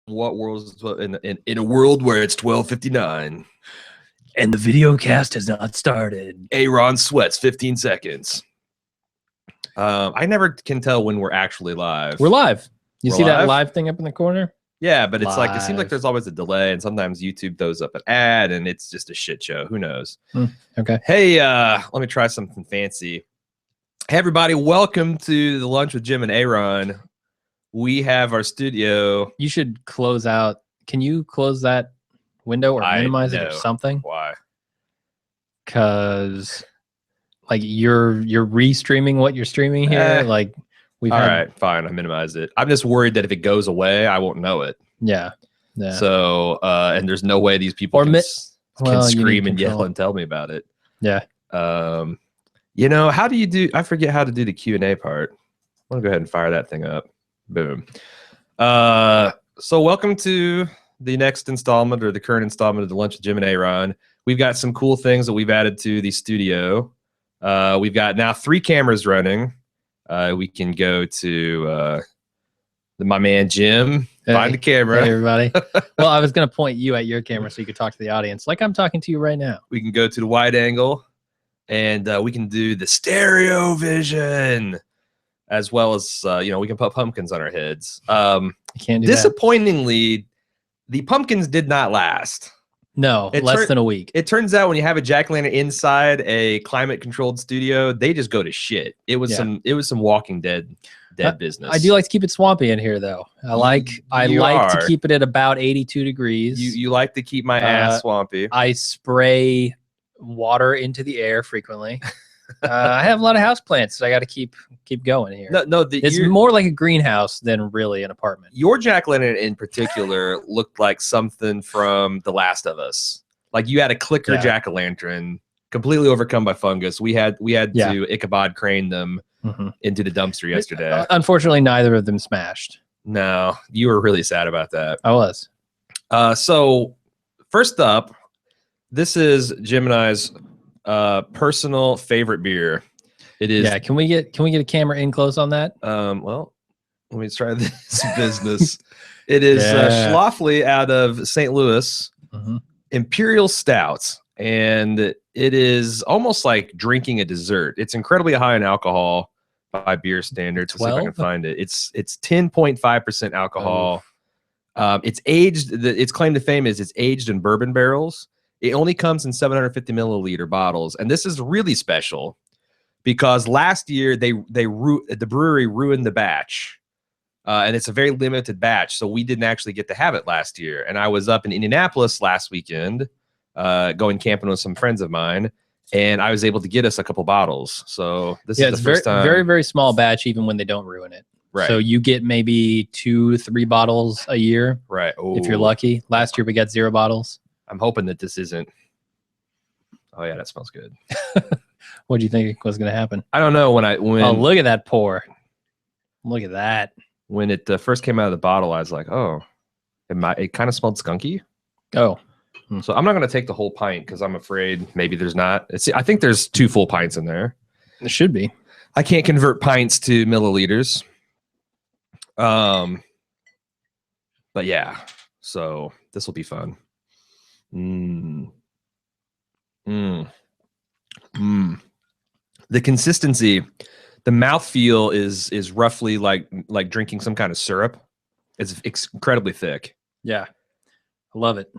What world is in a world where it's 12:59 and the video cast has not started? A.Ron sweats 15 seconds. I never can tell when we're actually live. We're live. We're See live? that live thing up in the corner? Yeah, but it's live. like it seems like there's always a delay, and sometimes YouTube throws up an ad, and it's just a shit show. Who knows? Okay. Hey, let me try something fancy. Hey, everybody, welcome to the Lunch with Jim and A.Ron. We have our studio. You should close out. Can you close that window or minimize it or something? Why? Because like you're restreaming what you're streaming here. Like we've all right, fine. I minimize it. I'm just worried that if it goes away, I won't know it. Yeah. So and there's no way these people can scream and yell and tell me about it. Yeah. You know, how do you do? I forget how to do the Q&A part. I'm gonna go ahead and fire that thing up. Boom. So welcome to the next installment or the current installment of the Lunch with Jim and A.Ron. We've got some cool things that we've added to the studio. We've got now 3 cameras running. We can go to my man Jim. Find the camera. Hey, everybody. Well, I was going to point you at your camera so you could talk to the audience like I'm talking to you right now. We can go to the wide angle, and we can do the stereo vision, as well as, you know, we can put pumpkins on our heads. I can't do disappointingly, the pumpkins did not last. No, less than a week. It turns out when you have a jack-o'-lantern inside a climate-controlled studio, they just go to shit. It was some Walking Dead business. I do like to keep it swampy in here, though. I like to keep it at about 82 degrees. You like to keep my ass swampy. I spray water into the air frequently. I have a lot of houseplants, so I got to keep going here. It's more like a greenhouse than really an apartment. Your jack-o'-lantern in particular looked like something from The Last of Us. Like you had a clicker jack-o'-lantern completely overcome by fungus. We had to Ichabod crane them into the dumpster yesterday. Unfortunately, neither of them smashed. No, you were really sad about that. I was. So first up, this is Jim and I's personal favorite beer. It is. Yeah. Can we get a camera in close on that? Well, let me try this business. It is Schlafly out of St. Louis, Imperial Stout, and it is almost like drinking a dessert. It's incredibly high in alcohol by beer standards. Let's see if I can find it. It's 10.5% alcohol. It's aged. Its claim to fame is it's aged in bourbon barrels. It only comes in 750 milliliter bottles, and this is really special because last year the brewery ruined the batch, and it's a very limited batch, so we didn't actually get to have it last year. And I was up in Indianapolis last weekend, going camping with some friends of mine, and I was able to get us a couple bottles. So this is the first time. Very, very small batch, even when they don't ruin it. Right. So you get maybe 2-3 bottles a year, right? If you're lucky. Last year we got 0 bottles. I'm hoping that this isn't. Oh yeah, that smells good. What do you think was going to happen? I don't know. When oh, look at that pour. Look at that. When it first came out of the bottle, I was like, oh, it kind of smelled skunky. Oh, so I'm not going to take the whole pint because I'm afraid maybe there's not. I think there's 2 full pints in there. There should be. I can't convert pints to milliliters. But yeah, so this will be fun. The consistency, the mouthfeel is roughly like drinking some kind of syrup. It's incredibly thick. Yeah, I love it.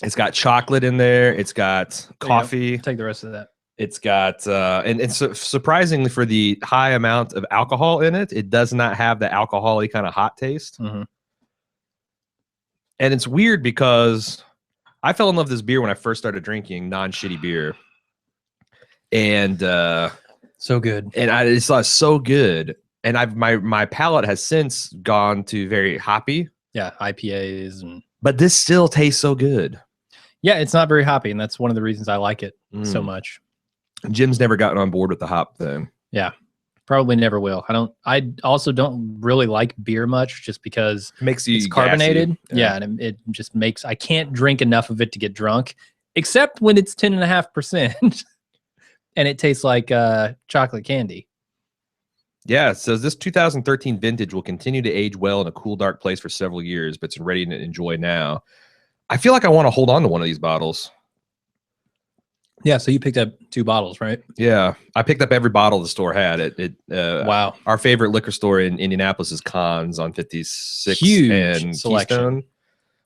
It's got chocolate in there. It's got coffee. Take the rest of that. It's got and it's surprisingly for the high amount of alcohol in it, it does not have the alcohol-y kind of hot taste. And it's weird because I fell in love with this beer when I first started drinking non-shitty beer. And so good. And I just thought it was so good. And my palate has since gone to very hoppy. Yeah, IPAs but this still tastes so good. Yeah, it's not very hoppy, and that's one of the reasons I like it so much. Jim's never gotten on board with the hop thing. Yeah. Probably never will. I also don't really like beer much just because it makes you it's carbonated. Yeah, and it just makes I can't drink enough of it to get drunk, except when it's 10.5%. And it tastes like chocolate candy. Yeah, it says this 2013 vintage will continue to age well in a cool, dark place for several years, but it's ready to enjoy now. I feel like I want to hold on to one of these bottles. Yeah, so you picked up 2 bottles, right? Yeah, I picked up every bottle the store had. Wow. Our favorite liquor store in Indianapolis is Conn's on 56 Huge and selection. Keystone.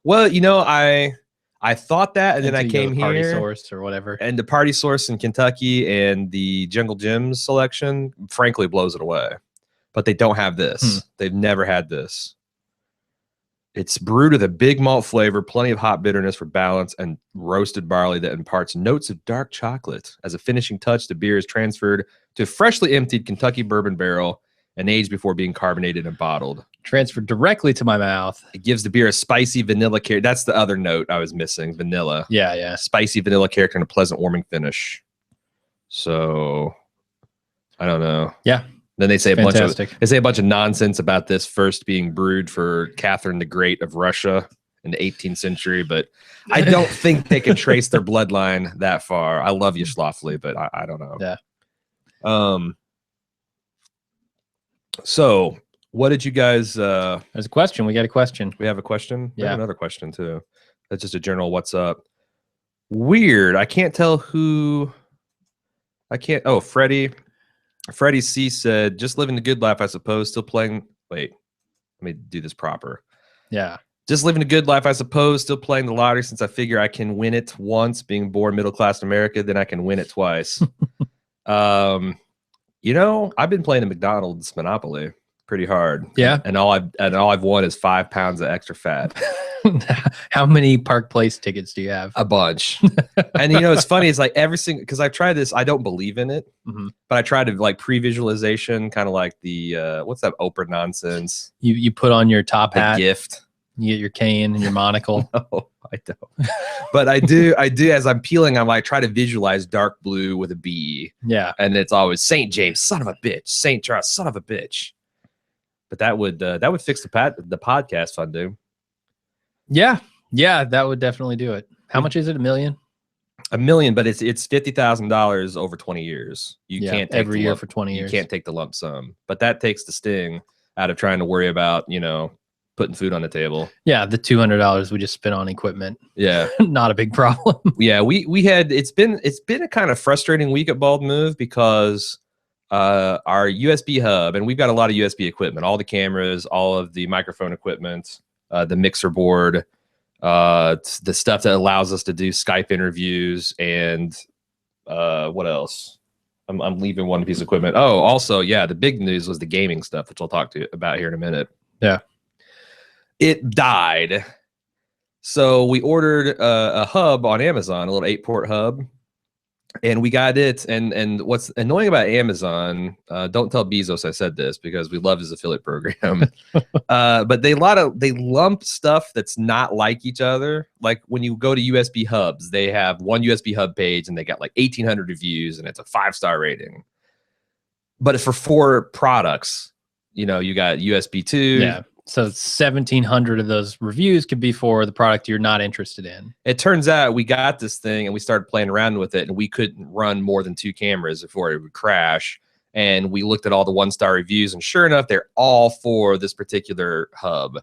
Well, you know, I thought that, and then I came Party here, Source or whatever, and the Party Source in Kentucky and the Jungle Gyms selection, frankly, blows it away. But they don't have this. They've never had this. It's brewed with a big malt flavor, plenty of hop bitterness for balance, and roasted barley that imparts notes of dark chocolate. As a finishing touch, the beer is transferred to a freshly emptied Kentucky bourbon barrel and aged before being carbonated and bottled. Transferred directly to my mouth. It gives the beer a spicy vanilla character. That's the other note I was missing, vanilla. Yeah, yeah. Spicy vanilla character and a pleasant warming finish. So, I don't know. Yeah. Then they say a bunch of nonsense about this first being brewed for Catherine the Great of Russia in the 18th century, but I don't think they can trace their bloodline that far. I love you, Schlafly, but I don't know. Yeah. So what did you guys? There's a question. We got a question. We have a question. Yeah. Another question too. That's just a general. What's up? Weird. I can't tell who. I can't. Oh, Freddie C said, just living the good life, I suppose. Still playing. Wait, let me do this proper. Yeah. Just living a good life, I suppose. Still playing the lottery since I figure I can win it once, being born middle class in America, then I can win it twice. You know, I've been playing a McDonald's Monopoly pretty hard. Yeah. And all I've won is 5 pounds of extra fat. How many Park Place tickets do you have? A bunch. And you know, it's funny. It's like every single, because I've tried this. I don't believe in it, but I tried to like pre-visualization, kind of like the what's that Oprah nonsense? You put on your top hat, gift. You get your cane and your monocle. No, I don't. But I do. As I'm peeling, I'm like try to visualize dark blue with a B. Yeah. And it's always St. James, son of a bitch. St. Charles, son of a bitch. But that would fix the podcast funding. Yeah, that would definitely do it. How much is it? $1 million? $1 million, but it's $50,000 over 20 years. You can't take every year for 20 years. You can't take the lump sum, but that takes the sting out of trying to worry about putting food on the table. Yeah, the $200 we just spent on equipment. Yeah, not a big problem. Yeah, we had it's been a kind of frustrating week at Bald Move because our USB hub, and we've got a lot of USB equipment, all the cameras, all of the microphone equipment. The mixer board, the stuff that allows us to do Skype interviews, and what else? I'm leaving one piece of equipment. Oh, also, yeah, the big news was the gaming stuff, which I'll talk to you about here in a minute. Yeah, it died. So we ordered a hub on Amazon, a little 8-port hub, and we got it. And what's annoying about Amazon, don't tell Bezos I said this because we love his affiliate program, but they lump stuff that's not like each other. Like when you go to USB hubs, they have one USB hub page and they got like 1,800 reviews and it's a 5-star rating. But it's for 4 products. You got USB 2. Yeah. So 1,700 of those reviews could be for the product you're not interested in. It turns out we got this thing and we started playing around with it, and we couldn't run more than 2 cameras before it would crash. And we looked at all the 1-star reviews, and sure enough, they're all for this particular hub.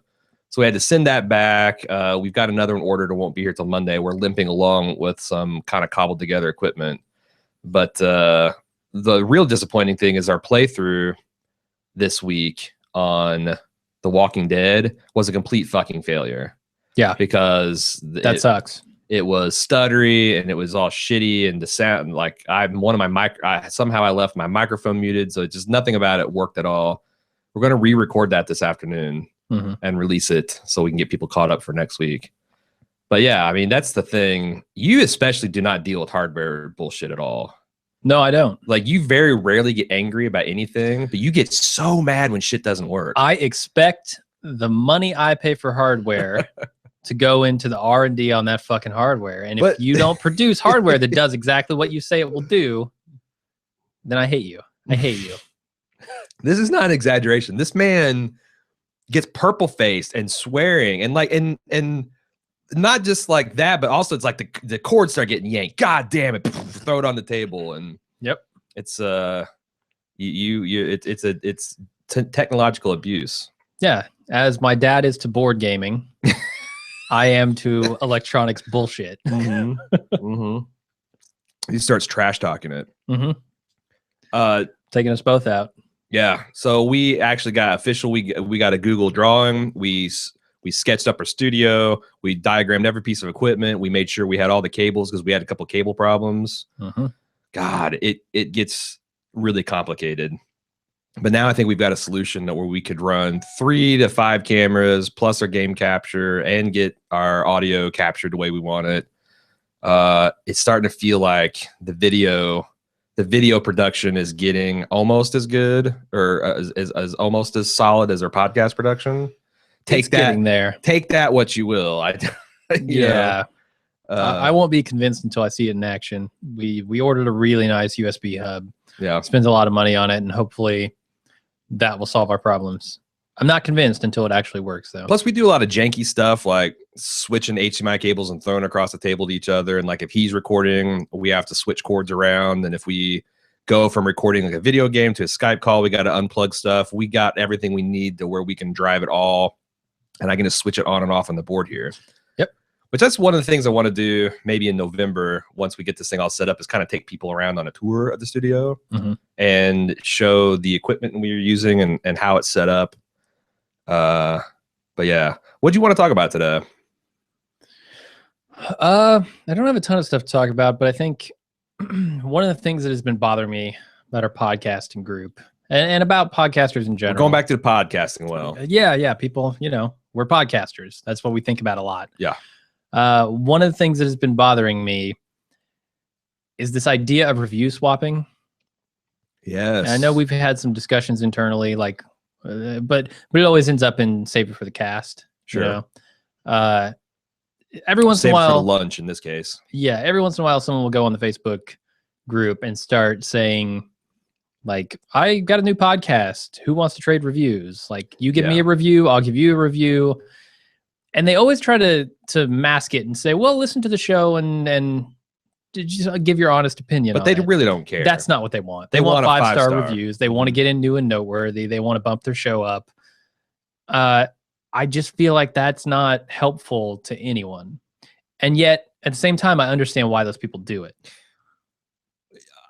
So we had to send that back. We've got another one ordered. It won't be here till Monday. We're limping along with some kind of cobbled together equipment. But the real disappointing thing is our playthrough this week on The Walking Dead was a complete fucking failure. Yeah. Because that sucks. It was stuttery and it was all shitty, and the sound, like somehow I left my microphone muted. So just nothing about it worked at all. We're going to re-record that this afternoon and release it so we can get people caught up for next week. But yeah, I mean, that's the thing. You especially do not deal with hardware bullshit at all. No, I don't. Like, you very rarely get angry about anything, but you get so mad when shit doesn't work. I expect the money I pay for hardware to go into the R&D on that fucking hardware. And if you don't produce hardware that does exactly what you say it will do, then I hate you. I hate you. This is not an exaggeration. This man gets purple-faced and swearing and and not just like that, but also it's like the cords start getting yanked. God damn it. Throw it on the table. And yep. It's It's technological abuse. Yeah, as my dad is to board gaming, I am to electronics bullshit. He starts trash talking it. Taking us both out. Yeah. So we actually got official. We got a Google drawing. We sketched up our studio. We diagrammed every piece of equipment. We made sure we had all the cables because we had a couple cable problems. God, it gets really complicated. But now I think we've got a solution where we could run 3 to 5 cameras plus our game capture and get our audio captured the way we want it. It's starting to feel like the video production is getting almost as good or as almost as solid as our podcast production. Take that what you will. I won't be convinced until I see it in action. We ordered a really nice USB hub. Yeah, spends a lot of money on it, and hopefully that will solve our problems. I'm not convinced until it actually works, though. Plus, we do a lot of janky stuff like switching HDMI cables and throwing across the table to each other. And like if he's recording, we have to switch cords around. And if we go from recording like a video game to a Skype call, we got to unplug stuff. We got everything we need to where we can drive it all. And I can just switch it on and off on the board here. Yep. Which that's one of the things I want to do maybe in November, once we get this thing all set up, is kind of take people around on a tour of the studio and show the equipment we're using and how it's set up. But yeah, what do you want to talk about today? I don't have a ton of stuff to talk about, but I think one of the things that has been bothering me about our podcasting group and about podcasters in general. We're going back to the podcasting. Well, yeah. People, we're podcasters. That's what we think about a lot. Yeah. One of the things that has been bothering me is this idea of review swapping. Yes. And I know we've had some discussions internally, like, but it always ends up in save it for the cast. Sure. Every once in a while, for the lunch in this case. Yeah. Every once in a while, someone will go on the Facebook group and start saying, like, I got a new podcast. Who wants to trade reviews? Like, you give me a review, I'll give you a review. And they always try to mask it and say, well, listen to the show and just give your honest opinion. But they really don't care. That's not what they want. They want 5-star reviews. They want to get in new and noteworthy. They want to bump their show up. I just feel like that's not helpful to anyone. And yet, at the same time, I understand why those people do it.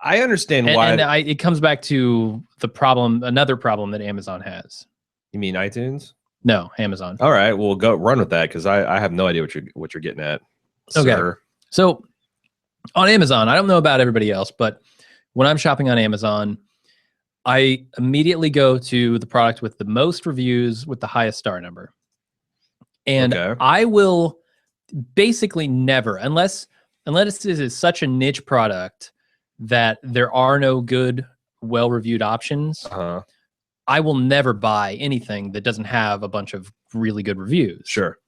I understand why. And it comes back to another problem that Amazon has. You mean iTunes? No, Amazon. All right, we'll go run with that because I have no idea what you're getting at. Okay. Sir. So on Amazon, I don't know about everybody else, but when I'm shopping on Amazon, I immediately go to the product with the most reviews with the highest star number. And I will basically never, unless this is such a niche product that there are no good, well-reviewed options, I will never buy anything that doesn't have a bunch of really good reviews. Sure.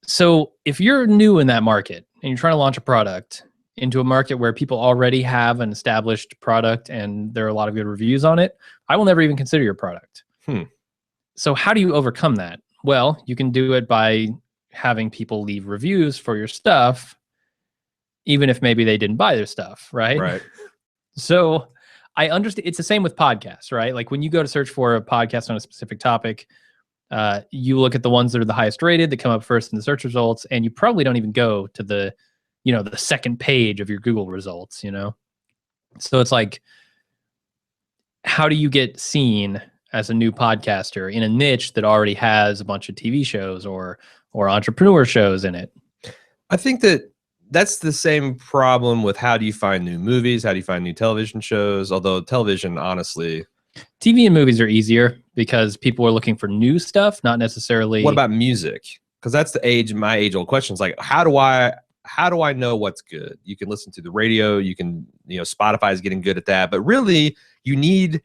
So if you're new in that market and you're trying to launch a product into a market where people already have an established product and there are a lot of good reviews on it, I will never even consider your product. So how do you overcome that? Well, you can do it by having people leave reviews for your stuff, even if maybe they didn't buy their stuff, right? Right. So I understand. It's the same with podcasts, right? Like when you go to search for a podcast on a specific topic, you look at the ones that are the highest rated that come up first in the search results, and you probably don't even go to the second page of your Google results, So it's like, how do you get seen as a new podcaster in a niche that already has a bunch of TV shows or entrepreneur shows in it? I think that's the same problem with how do you find new movies? How do you find new television shows? Although television, honestly, TV and movies are easier because people are looking for new stuff, not necessarily. What about music? Because that's my age-old question. It's like, how do I know what's good? You can listen to the radio. You can, Spotify is getting good at that. But really, you need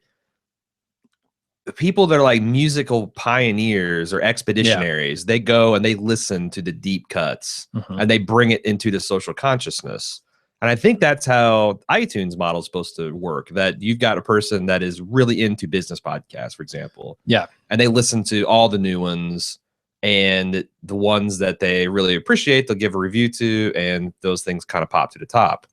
people that are like musical pioneers or expeditionaries. They go and they listen to the deep cuts and they bring it into the social consciousness. And I think that's how iTunes model is supposed to work, that you've got a person that is really into business podcasts, for example. Yeah. And they listen to all the new ones, and the ones that they really appreciate, they'll give a review to, and those things kind of pop to the top.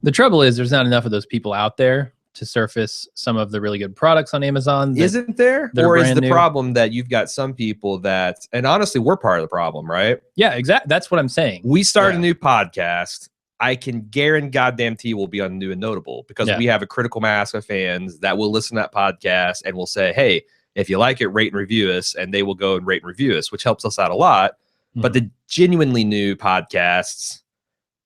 The trouble is there's not enough of those people out there to surface some of the really good products on Amazon. Isn't there? Or is the problem that you've got some people that, and honestly, we're part of the problem, right? Yeah, exactly. That's what I'm saying. We start a new podcast. I can guarantee we'll be on New and Notable because we have a critical mass of fans that will listen to that podcast and will say, hey, if you like it, rate and review us. And they will go and rate and review us, which helps us out a lot. But the genuinely new podcasts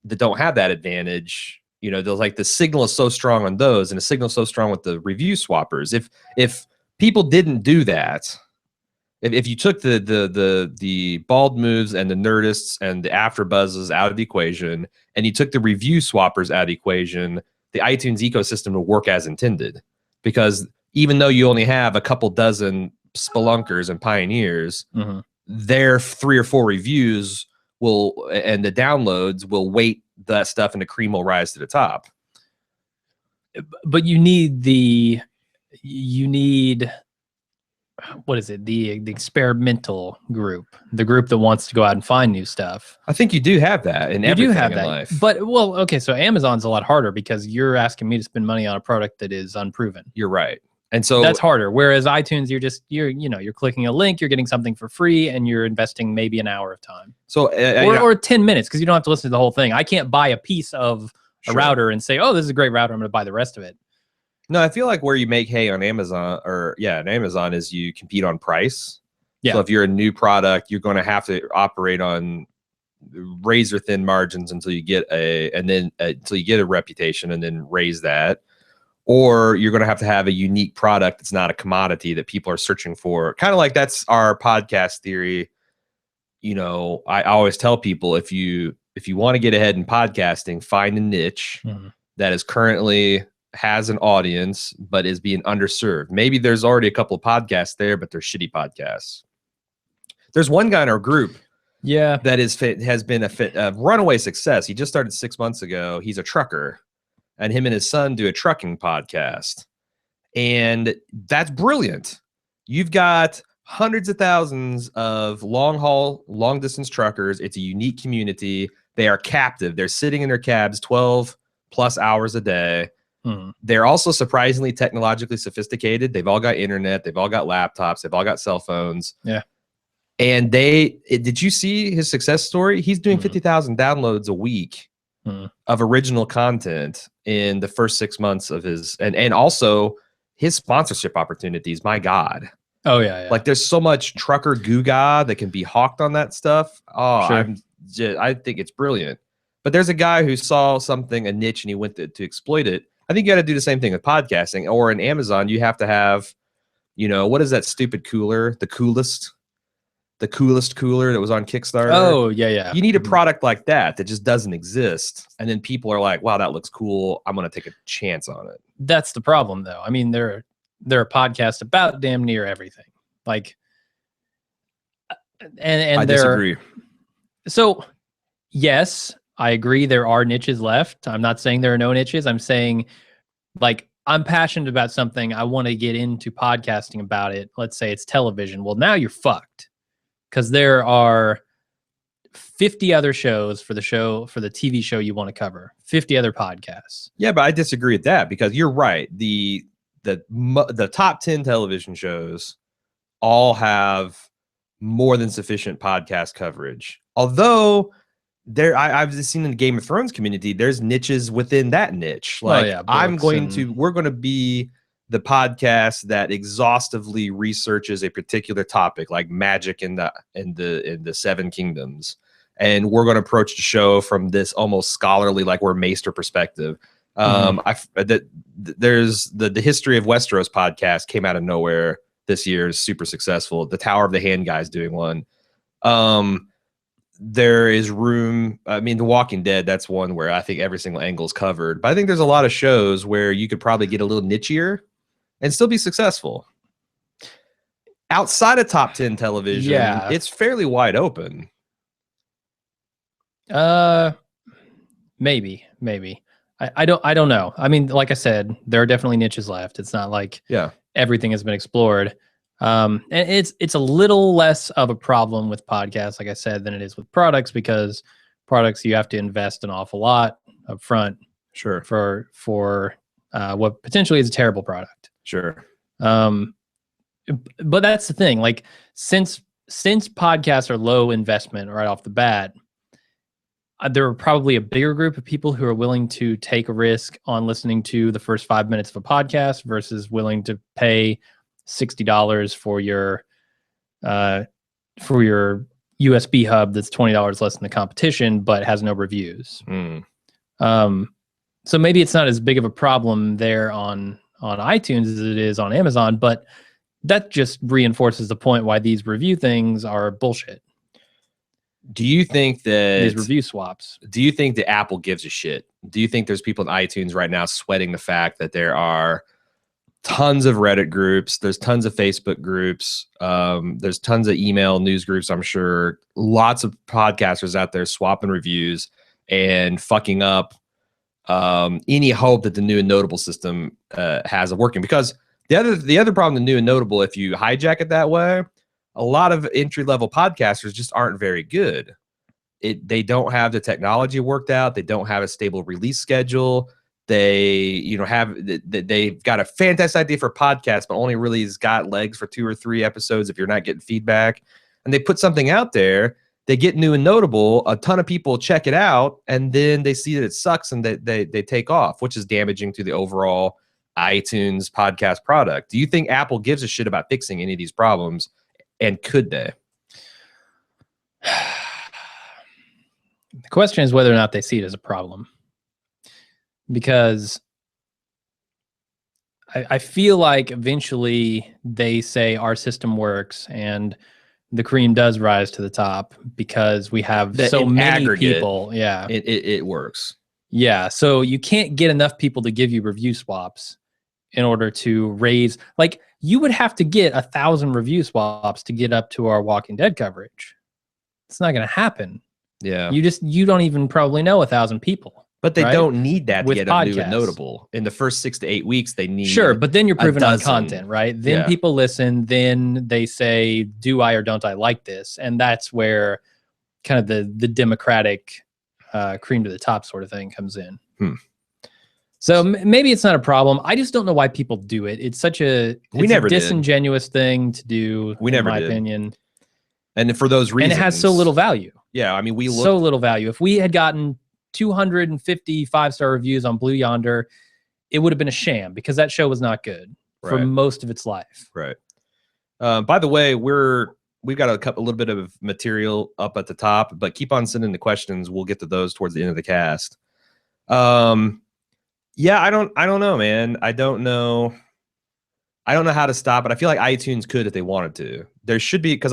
that don't have that advantage, you know, they're like the signal is so strong on those, and the signal is so strong with the review swappers. If people didn't do that, if you took the bald moves and the nerdists and the after buzzes out of the equation, and you took the review swappers out of the equation, the iTunes ecosystem will work as intended. Because even though you only have a couple dozen spelunkers and pioneers, their 3 or 4 reviews will, and the downloads will weight that stuff, and the cream will rise to the top. But you need what is it? The experimental group, the group that wants to go out and find new stuff. I think you do have that in everything in life. But well, okay, so Amazon's a lot harder because you're asking me to spend money on a product that is unproven. You're right. And so that's harder. Whereas iTunes, you're clicking a link, you're getting something for free, and you're investing maybe an hour of time. So or 10 minutes, because you don't have to listen to the whole thing. I can't buy a piece of a router and say, oh, this is a great router, I'm going to buy the rest of it. No, I feel like where you make hay on Amazon, on Amazon, is you compete on price. Yeah. So if you're a new product, you're going to have to operate on razor thin margins until you get until you get a reputation, and then raise that. Or you're going to have a unique product that's not a commodity that people are searching for. Kind of like that's our podcast theory. You know, I always tell people, if you want to get ahead in podcasting, find a niche that is currently has an audience but is being underserved. Maybe there's already a couple of podcasts there, but they're shitty podcasts. There's one guy in our group that has been a runaway success. He just started 6 months ago. He's a trucker, and him and his son do a trucking podcast, and that's brilliant. You've got hundreds of thousands of long distance truckers. It's a unique community. They are captive. They're sitting in their cabs 12 plus hours a day. They're also surprisingly technologically sophisticated. They've all got internet. They've all got laptops. They've all got cell phones. Yeah. And did you see his success story? He's doing 50,000 downloads a week of original content in the first 6 months of his, and also his sponsorship opportunities. My God. Oh yeah. Like there's so much trucker goo-ga that can be hawked on that stuff. Oh, I think it's brilliant. But there's a guy who saw something, a niche, and he went to exploit it. I think you got to do the same thing with podcasting. Or in Amazon, you have to have, you know, what is that stupid cooler? The coolest cooler that was on Kickstarter. Oh, yeah. You need a product like that just doesn't exist. And then people are like, wow, that looks cool. I'm going to take a chance on it. That's the problem, though. I mean, there are podcasts about damn near everything. Like, and I disagree. So, yes, I agree there are niches left. I'm not saying there are no niches. I'm saying, like, I'm passionate about something. I want to get into podcasting about it. Let's say it's television. Well, now you're fucked, because there are 50 other shows for the TV show you want to cover. 50 other podcasts. Yeah, but I disagree with that, because you're right. The top 10 television shows all have more than sufficient podcast coverage. Although I've seen in the Game of Thrones community, there's niches within that niche. Like, we're going to be the podcast that exhaustively researches a particular topic, like magic in the Seven Kingdoms, and we're going to approach the show from this almost scholarly, like we're Maester perspective. There's the History of Westeros podcast came out of nowhere this year, is super successful. The Tower of the Hand guy's doing one. There is room. I mean, The Walking Dead, that's one where I think every single angle is covered. But I think there's a lot of shows where you could probably get a little nichier and still be successful. Outside of top 10 television, it's fairly wide open. Maybe. I don't know. I mean, like I said, there are definitely niches left. It's not like everything has been explored. And it's a little less of a problem with podcasts, like I said, than it is with products, because products, you have to invest an awful lot up front. Sure. For what potentially is a terrible product. Sure. But that's the thing. Like, since podcasts are low investment right off the bat, there are probably a bigger group of people who are willing to take a risk on listening to the first 5 minutes of a podcast versus willing to pay $60 for your USB hub that's $20 less than the competition, but has no reviews. So maybe it's not as big of a problem there on iTunes as it is on Amazon, but that just reinforces the point why these review things are bullshit. Do you think that these review swaps? Do you think that Apple gives a shit? Do you think there's people in iTunes right now sweating the fact that there are tons of Reddit groups, there's tons of Facebook groups, there's tons of email news groups, I'm sure, lots of podcasters out there swapping reviews and fucking up any hope that the new and notable system has of working? Because the other problem, the new and notable, if you hijack it that way, a lot of entry-level podcasters just aren't very good. They don't have the technology worked out. They don't have a stable release schedule. They've got a fantastic idea for a podcast, but only really has got legs for 2 or 3 episodes if you're not getting feedback. And they put something out there, they get new and notable, a ton of people check it out, and then they see that it sucks and they take off, which is damaging to the overall iTunes podcast product. Do you think Apple gives a shit about fixing any of these problems? And could they? The question is whether or not they see it as a problem. Because I feel like eventually they say our system works and the cream does rise to the top because we have so many people. Yeah. It works. Yeah. So you can't get enough people to give you review swaps in order to raise, like, you would have to get 1,000 review swaps to get up to our Walking Dead coverage. It's not going to happen. Yeah. You don't even probably know 1,000 people. But they don't need that to get podcasts. New and notable. In the first 6 to 8 weeks, they need but then you're proving on content, right? Then people listen, then they say, do I or don't I like this? And that's where kind of the democratic cream to the top sort of thing comes in. So maybe it's not a problem. I just don't know why people do it. It's such a disingenuous thing to do, in my opinion. And for those reasons. And it has so little value. Yeah, I mean, so little value. If we had gotten 250 5-star reviews on Blue Yonder, it would have been a sham because that show was not good for most of its life. Right. By the way, we've got a little bit of material up at the top, but keep on sending the questions. We'll get to those towards the end of the cast. Yeah, I don't know, man. I don't know how to stop it. I feel like iTunes could if they wanted to. There should be, because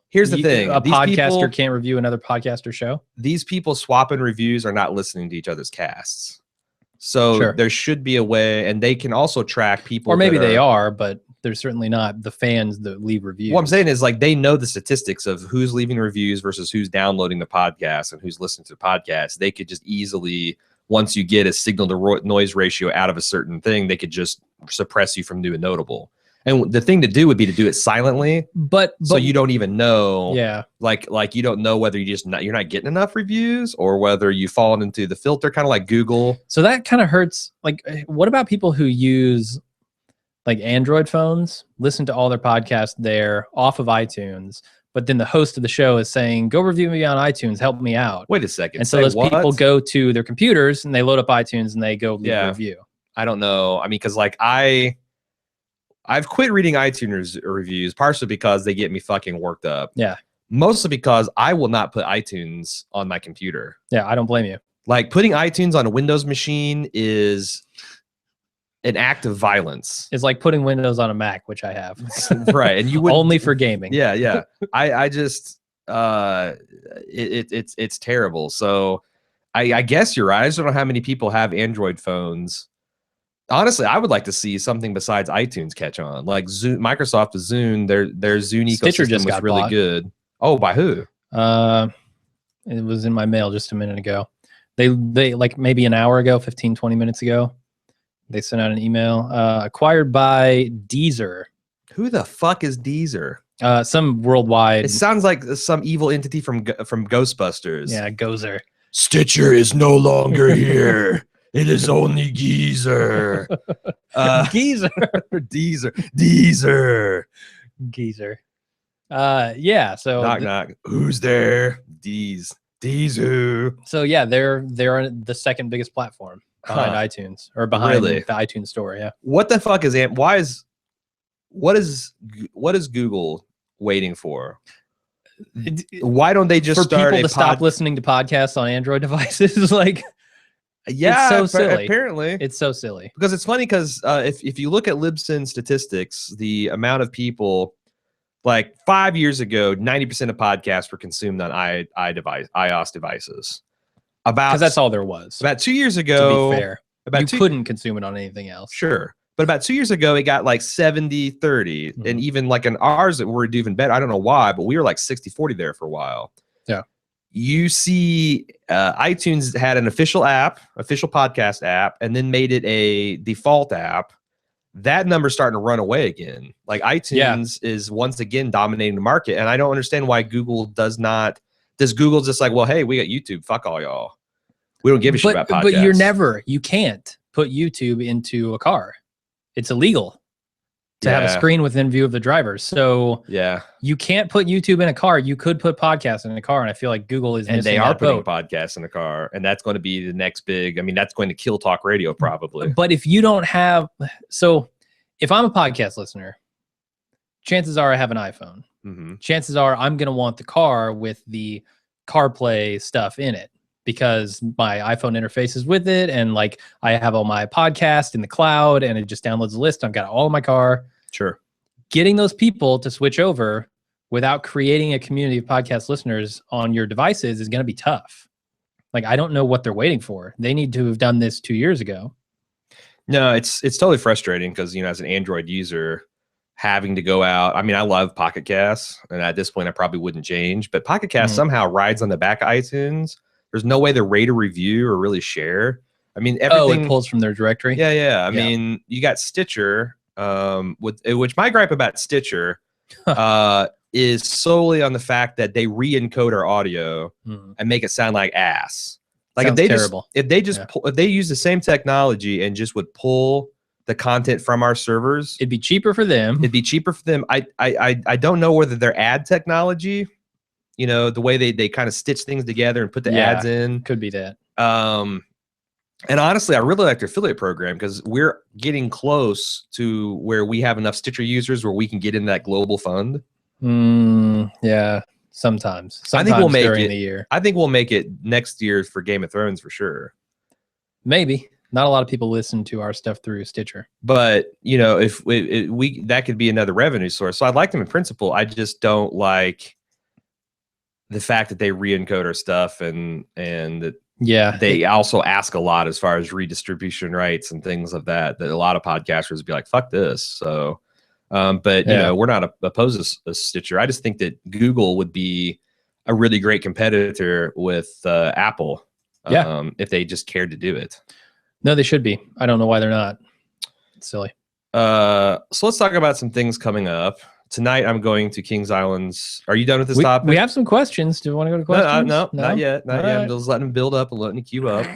here's the thing. A podcaster can't review another podcaster show. These people swapping reviews are not listening to each other's casts. So there should be a way, and they can also track people. Or maybe they are, but they're certainly not the fans that leave reviews. What I'm saying is, like, they know the statistics of who's leaving reviews versus who's downloading the podcast and who's listening to the podcast. They could just easily, once you get a signal to noise ratio out of a certain thing, they could just suppress you from new and notable. And the thing to do would be to do it silently, but so you don't even know. Yeah, like you don't know whether you're not getting enough reviews or whether you've fallen into the filter, kind of like Google. So that kind of hurts. Like, what about people who use like Android phones, listen to all their podcasts there off of iTunes, but then the host of the show is saying, go review me on iTunes, help me out. Wait a second. And so those people go to their computers and they load up iTunes and they go leave a review. I don't know. I mean, because like I've quit reading iTunes reviews partially because they get me fucking worked up. Yeah. Mostly because I will not put iTunes on my computer. Yeah, I don't blame you. Like, putting iTunes on a Windows machine is an act of violence. It's like putting Windows on a Mac, which I have. Right. And you would only for gaming. Yeah, yeah. I just it's terrible. So I guess you're right. I just don't know how many people have Android phones. Honestly, I would like to see something besides iTunes catch on. Like Zune, Microsoft with Zune, their Zune ecosystem was really good. Oh, by who? It was in my mail just a minute ago. They like maybe an hour ago, 15, 20 minutes ago. They sent out an email. Acquired by Deezer. Who the fuck is Deezer? Some worldwide. It sounds like some evil entity from Ghostbusters. Yeah, Gozer. Stitcher is no longer here. It is only Geezer. Geezer. Deezer. Geezer. Yeah. So knock knock. Who's there? Deezer. So yeah, they're the second biggest platform behind iTunes, or behind the iTunes store. Yeah. What the fuck is what is Google waiting for? Why don't they just for start people to stop listening to podcasts on Android devices? Like, yeah, it's so silly. Apparently, it's so silly because it's funny because if you look at Libsyn statistics, the amount of people, like 5 years ago, 90% of podcasts were consumed on iOS devices. Because that's all there was. About 2 years ago, to be fair, you couldn't consume it on anything else. Sure. But about 2 years ago, it got like 70-30. And even like in ours, that were even better. I don't know why, but we were like 60-40 there for a while. Yeah. You see, iTunes had an official podcast app, and then made it a default app. That number's starting to run away again. Like iTunes is once again dominating the market. And I don't understand why Google does not. Does Google just like, well, hey, we got YouTube. Fuck all y'all. We don't give a shit about podcasts. But you can't put YouTube into a car. It's illegal to have a screen within view of the driver. So you can't put YouTube in a car. You could put podcasts in a car, and I feel like Google is. And they are putting podcasts in a car, and that's going to be the next big. I mean, that's going to kill talk radio probably. But if you don't have, so if I'm a podcast listener, chances are I have an iPhone. Chances are I'm going to want the car with the CarPlay stuff in it, because my iPhone interface is with it, and like I have all my podcasts in the cloud, and it just downloads a list. I've got all in my car. Sure. Getting those people to switch over without creating a community of podcast listeners on your devices is going to be tough. Like, I don't know what they're waiting for. They need to have done this 2 years ago. No, it's totally frustrating because, as an Android user, having to go out. I mean, I love Pocket Casts, and at this point, I probably wouldn't change. But Pocket Cast somehow rides on the back of iTunes. There's no way to rate or review or really share. I mean, everything. It pulls from their directory. Yeah. I mean, you got Stitcher, which my gripe about Stitcher is solely on the fact that they re-encode our audio and make it sound like ass. Like if they use the same technology and just would pull the content from our servers, it'd be cheaper for them. I don't know whether their ad technology, the way they kind of stitch things together and put the ads in, could be that. And honestly, I really like their affiliate program because we're getting close to where we have enough Stitcher users where we can get in that global fund. Yeah, sometimes I think we'll make during it. The year. I think we'll make it next year for Game of Thrones for sure. Maybe. Not a lot of people listen to our stuff through Stitcher. But, if we that could be another revenue source. So I like them in principle. I just don't like the fact that they re-encode our stuff and that they also ask a lot as far as redistribution rights and things of that a lot of podcasters would be like, fuck this. So but we're not opposed to Stitcher. I just think that Google would be a really great competitor with Apple if they just cared to do it. No, they should be. I don't know why they're not. It's silly. So let's talk about some things coming up. Tonight, I'm going to Kings Island's. Are you done with this topic? We have some questions. Do you want to go to questions? No, not yet. Not yet. I'm just letting them build up and letting it queue up.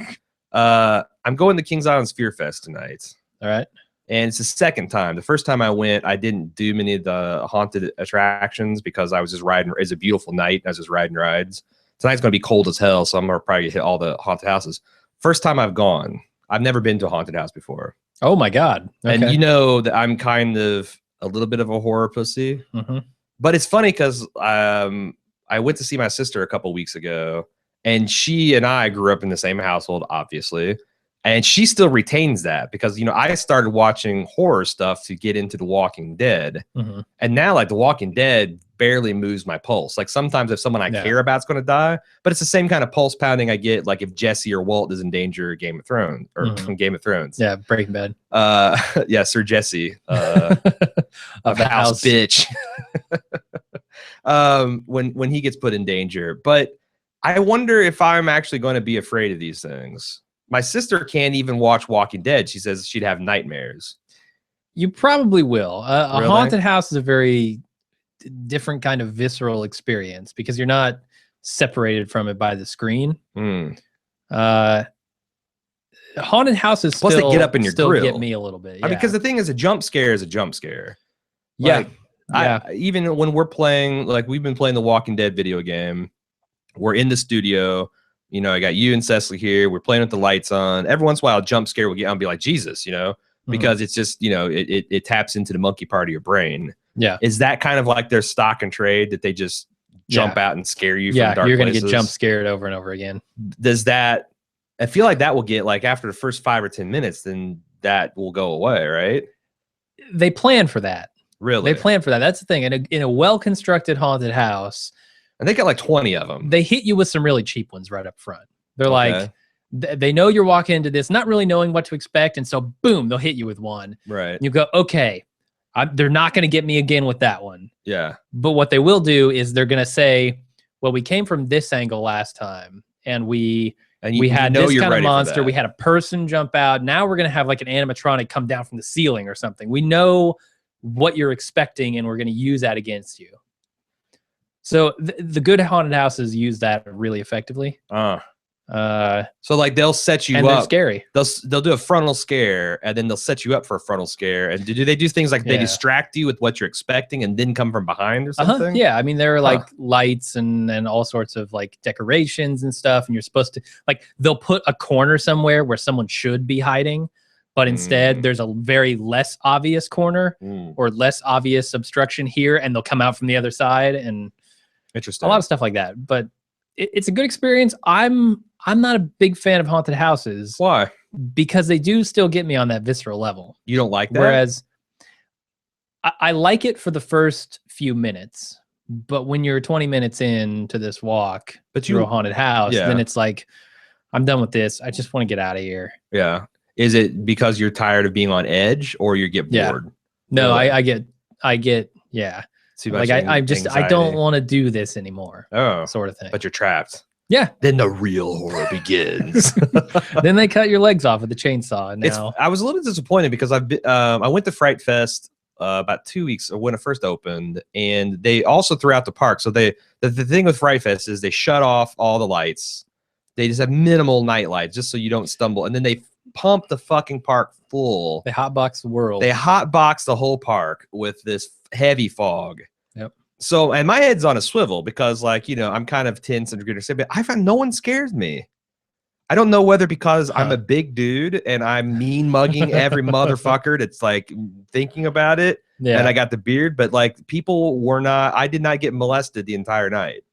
I'm going to Kings Island Sphere Fest tonight. All right. And it's the second time. The first time I went, I didn't do many of the haunted attractions because I was just riding. It's a beautiful night. I was just riding rides. Tonight's going to be cold as hell, so I'm going to probably hit all the haunted houses. First time I've gone. I've never been to a haunted house before. Oh, my God. Okay. And you know that I'm kind of a little bit of a horror pussy. But it's funny because I went to see my sister a couple weeks ago, and she and I grew up in the same household, obviously. And she still retains that because, I started watching horror stuff to get into The Walking Dead. And now, like, The Walking Dead barely moves my pulse. Like, sometimes if someone I care about is going to die, but it's the same kind of pulse pounding I get, like, if Jesse or Walt is in danger of Game of Thrones or from Game of Thrones. Yeah, Breaking Bad. Yeah, Sir Jesse of the house bitch. When he gets put in danger. But I wonder if I'm actually going to be afraid of these things. My sister can't even watch Walking Dead. She says she'd have nightmares. You probably will. A haunted house is a very different kind of visceral experience because you're not separated from it by the screen. haunted houses Plus still, they get up in your grill. Get me a little bit. Yeah. I mean, because the thing is, a jump scare is a jump scare. Yeah. Like, even when we're playing, like we've been playing the Walking Dead video game, we're in the studio. You know, I got you and Cecily here. We're playing with the lights on. Every once in a while, a jump scare will get on and be like, Jesus, you know, because it's just, you know, it taps into the monkey part of your brain. Yeah. Is that kind of like their stock and trade that they just jump out and scare you from dark you're going to places? get jump scared over and over again. Does that, I feel like that will get, like, after the first 5 or 10 minutes, then that will go away, right? They plan for that. Really? They plan for that. That's the thing. In a well-constructed haunted house, and they got like 20 of them. They hit you with some really cheap ones right up front. They're like, they know you're walking into this, not really knowing what to expect. And so, boom, they'll hit you with one. Right. And you go, okay, they're not going to get me again with that one. Yeah. But what they will do is they're going to say, well, we came from this angle last time, and we had this kind of monster. We had a person jump out. Now we're going to have like an animatronic come down from the ceiling or something. We know what you're expecting, and we're going to use that against you. So the good haunted houses use that really effectively. So like they'll set you and up. They're scary. They'll do a frontal scare, and then they'll set you up for a frontal scare. And do they do things like they distract you with what you're expecting and then come from behind or something? Yeah, I mean there are like lights and all sorts of like decorations and stuff, and you're supposed to like they'll put a corner somewhere where someone should be hiding, but instead there's a very less obvious corner or less obvious obstruction here, and they'll come out from the other side. And interesting, a lot of stuff like that. But it's a good experience. I'm not a big fan of haunted houses. Why? Because they do still get me on that visceral level. You don't like that? Whereas I like it for the first few minutes, but when you're 20 minutes into this walk through a haunted house, then it's like, I'm done with this. I just want to get out of here. Yeah. Is it because you're tired of being on edge, or you get bored? No, I get, like I don't want to do this anymore. Sort of thing. But you're trapped. Yeah. Then the real horror begins. Then they cut your legs off with the chainsaw. Now I was a little disappointed because I went to Fright Fest about 2 weeks when it first opened, and they also threw out the park. So the thing with Fright Fest is they shut off all the lights. They just have minimal night lights just so you don't stumble, and then they pump the fucking park full. They hotbox the world. They hotbox the whole park with this heavy fog. Yep. So, and my head's on a swivel because, like, you know, I'm kind of tense and gonna say, but I find no one scares me. I don't know whether because I'm a big dude and I'm mean mugging every motherfucker that's like thinking about it. Yeah. And I got the beard, but like people were not, I did not get molested the entire night.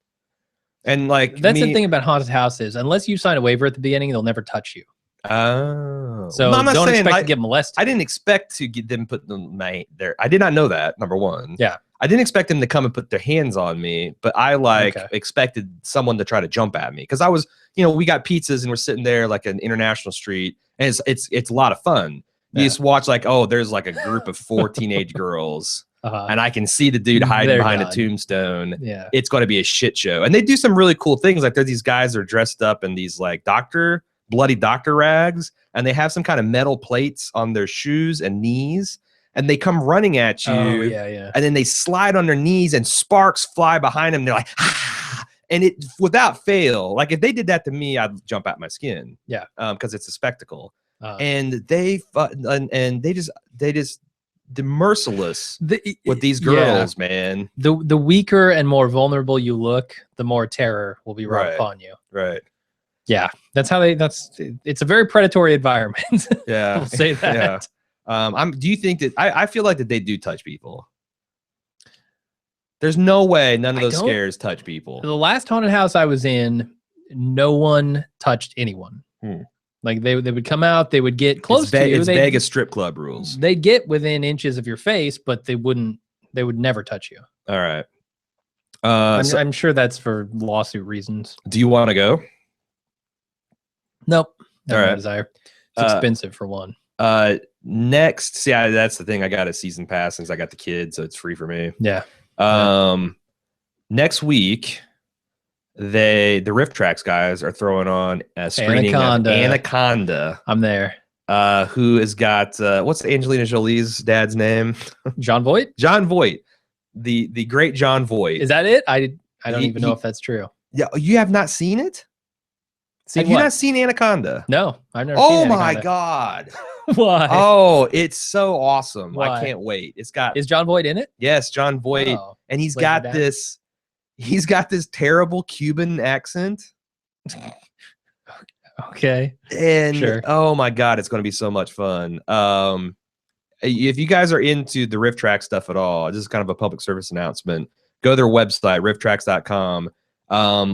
And like, that's the thing about haunted houses. Unless you sign a waiver at the beginning, they'll never touch you. Oh, so no, don't expect to get molested. I didn't expect to get them put my there. I did not know that. Number one. Yeah. I didn't expect them to come and put their hands on me, but I expected someone to try to jump at me because I was, you know, we got pizzas and we're sitting there like an international street, and it's a lot of fun. You just watch like, oh, there's like a group of 4 teenage girls. And I can see the dude hiding behind a tombstone. Yeah. It's going to be a shit show. And they do some really cool things. Like there's these guys that are dressed up in these like bloody doctor rags, and they have some kind of metal plates on their shoes and knees, and they come running at you. Oh, yeah. And then they slide on their knees and sparks fly behind them. They're like, ah! And it without fail, like if they did that to me, I'd jump out my skin. Yeah. Because it's a spectacle. And they just they're merciless with these girls, man. The weaker and more vulnerable you look, the more terror will be brought upon you. Right. Yeah. That's how it's a very predatory environment. Yeah. I'll say that. Yeah. Do you think that I feel like that they do touch people? There's no way none of those scares touch people. The last haunted house I was in, no one touched anyone. Like they would come out, they would get close to you. It's Vegas strip club rules. They get within inches of your face, but they would never touch you. All right. I'm sure that's for lawsuit reasons. Do you want to go? Nope. All right. Desire. It's expensive for one. Next, see, that's the thing. I got a season pass since I got the kids, so it's free for me. Yeah. Next week, the RiffTrax guys are throwing on a screening of Anaconda. I'm there. Who has got what's Angelina Jolie's dad's name? John Voight. John Voight, the great John Voight. Is that it? I don't even know if that's true. Yeah, you have not seen it. Have you not seen Anaconda? No, I've never seen Anaconda. Oh my God. Why? Oh, it's so awesome. Why? I can't wait. Is John Voight in it? Yes, John Voight. Oh, and he's got this terrible Cuban accent. Okay. And sure. Oh my God, it's going to be so much fun. If you guys are into the RiffTrax stuff at all, this is kind of a public service announcement. Go to their website, rifftrax.com.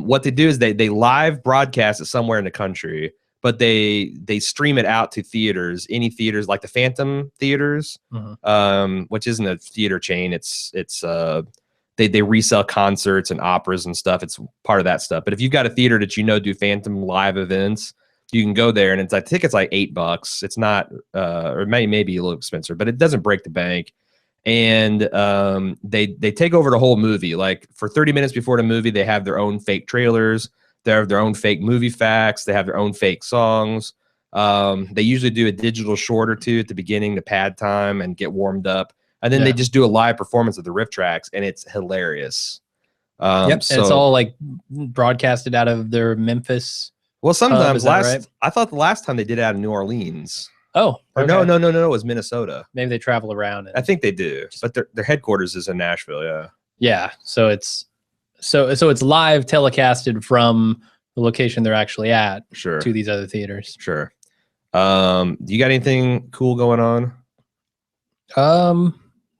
What they do is they live broadcast it somewhere in the country, but they stream it out to theaters, any theaters like the Phantom Theaters, which isn't a theater chain. They resell concerts and operas and stuff. It's part of that stuff. But if you've got a theater that do Phantom live events, you can go there, and I think it's like $8. It's not, or maybe a little expensive, but it doesn't break the bank. And they take over the whole movie. Like for 30 minutes before the movie, they have their own fake trailers. They have their own fake movie facts. They have their own fake songs. They usually do a digital short or two at the beginning to pad time and get warmed up. And then they just do a live performance of the RiffTrax, and it's hilarious. And it's all like broadcasted out of their Memphis. Well, sometimes I thought the last time they did it out of New Orleans. Oh, okay. No, it was Minnesota. Maybe they travel around. I think they do, but their headquarters is in Nashville. Yeah. Yeah. So it's live telecasted from the location they're actually at. Sure. To these other theaters. Sure. Do you got anything cool going on?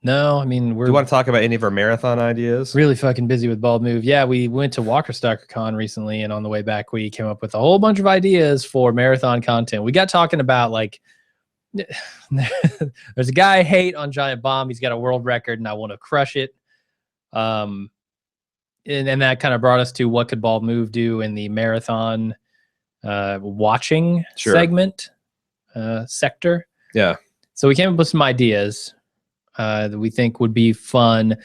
No, I mean, do you want to talk about any of our marathon ideas? Really fucking busy with Bald Move. Yeah, we went to Walker Stalker Con recently, and on the way back, we came up with a whole bunch of ideas for marathon content. We got talking about like, there's a guy I hate on Giant Bomb. He's got a world record, and I want to crush it. And that kind of brought us to what could Bald Move do in the marathon watching segment sector. Yeah. So we came up with some ideas that we think would be fun.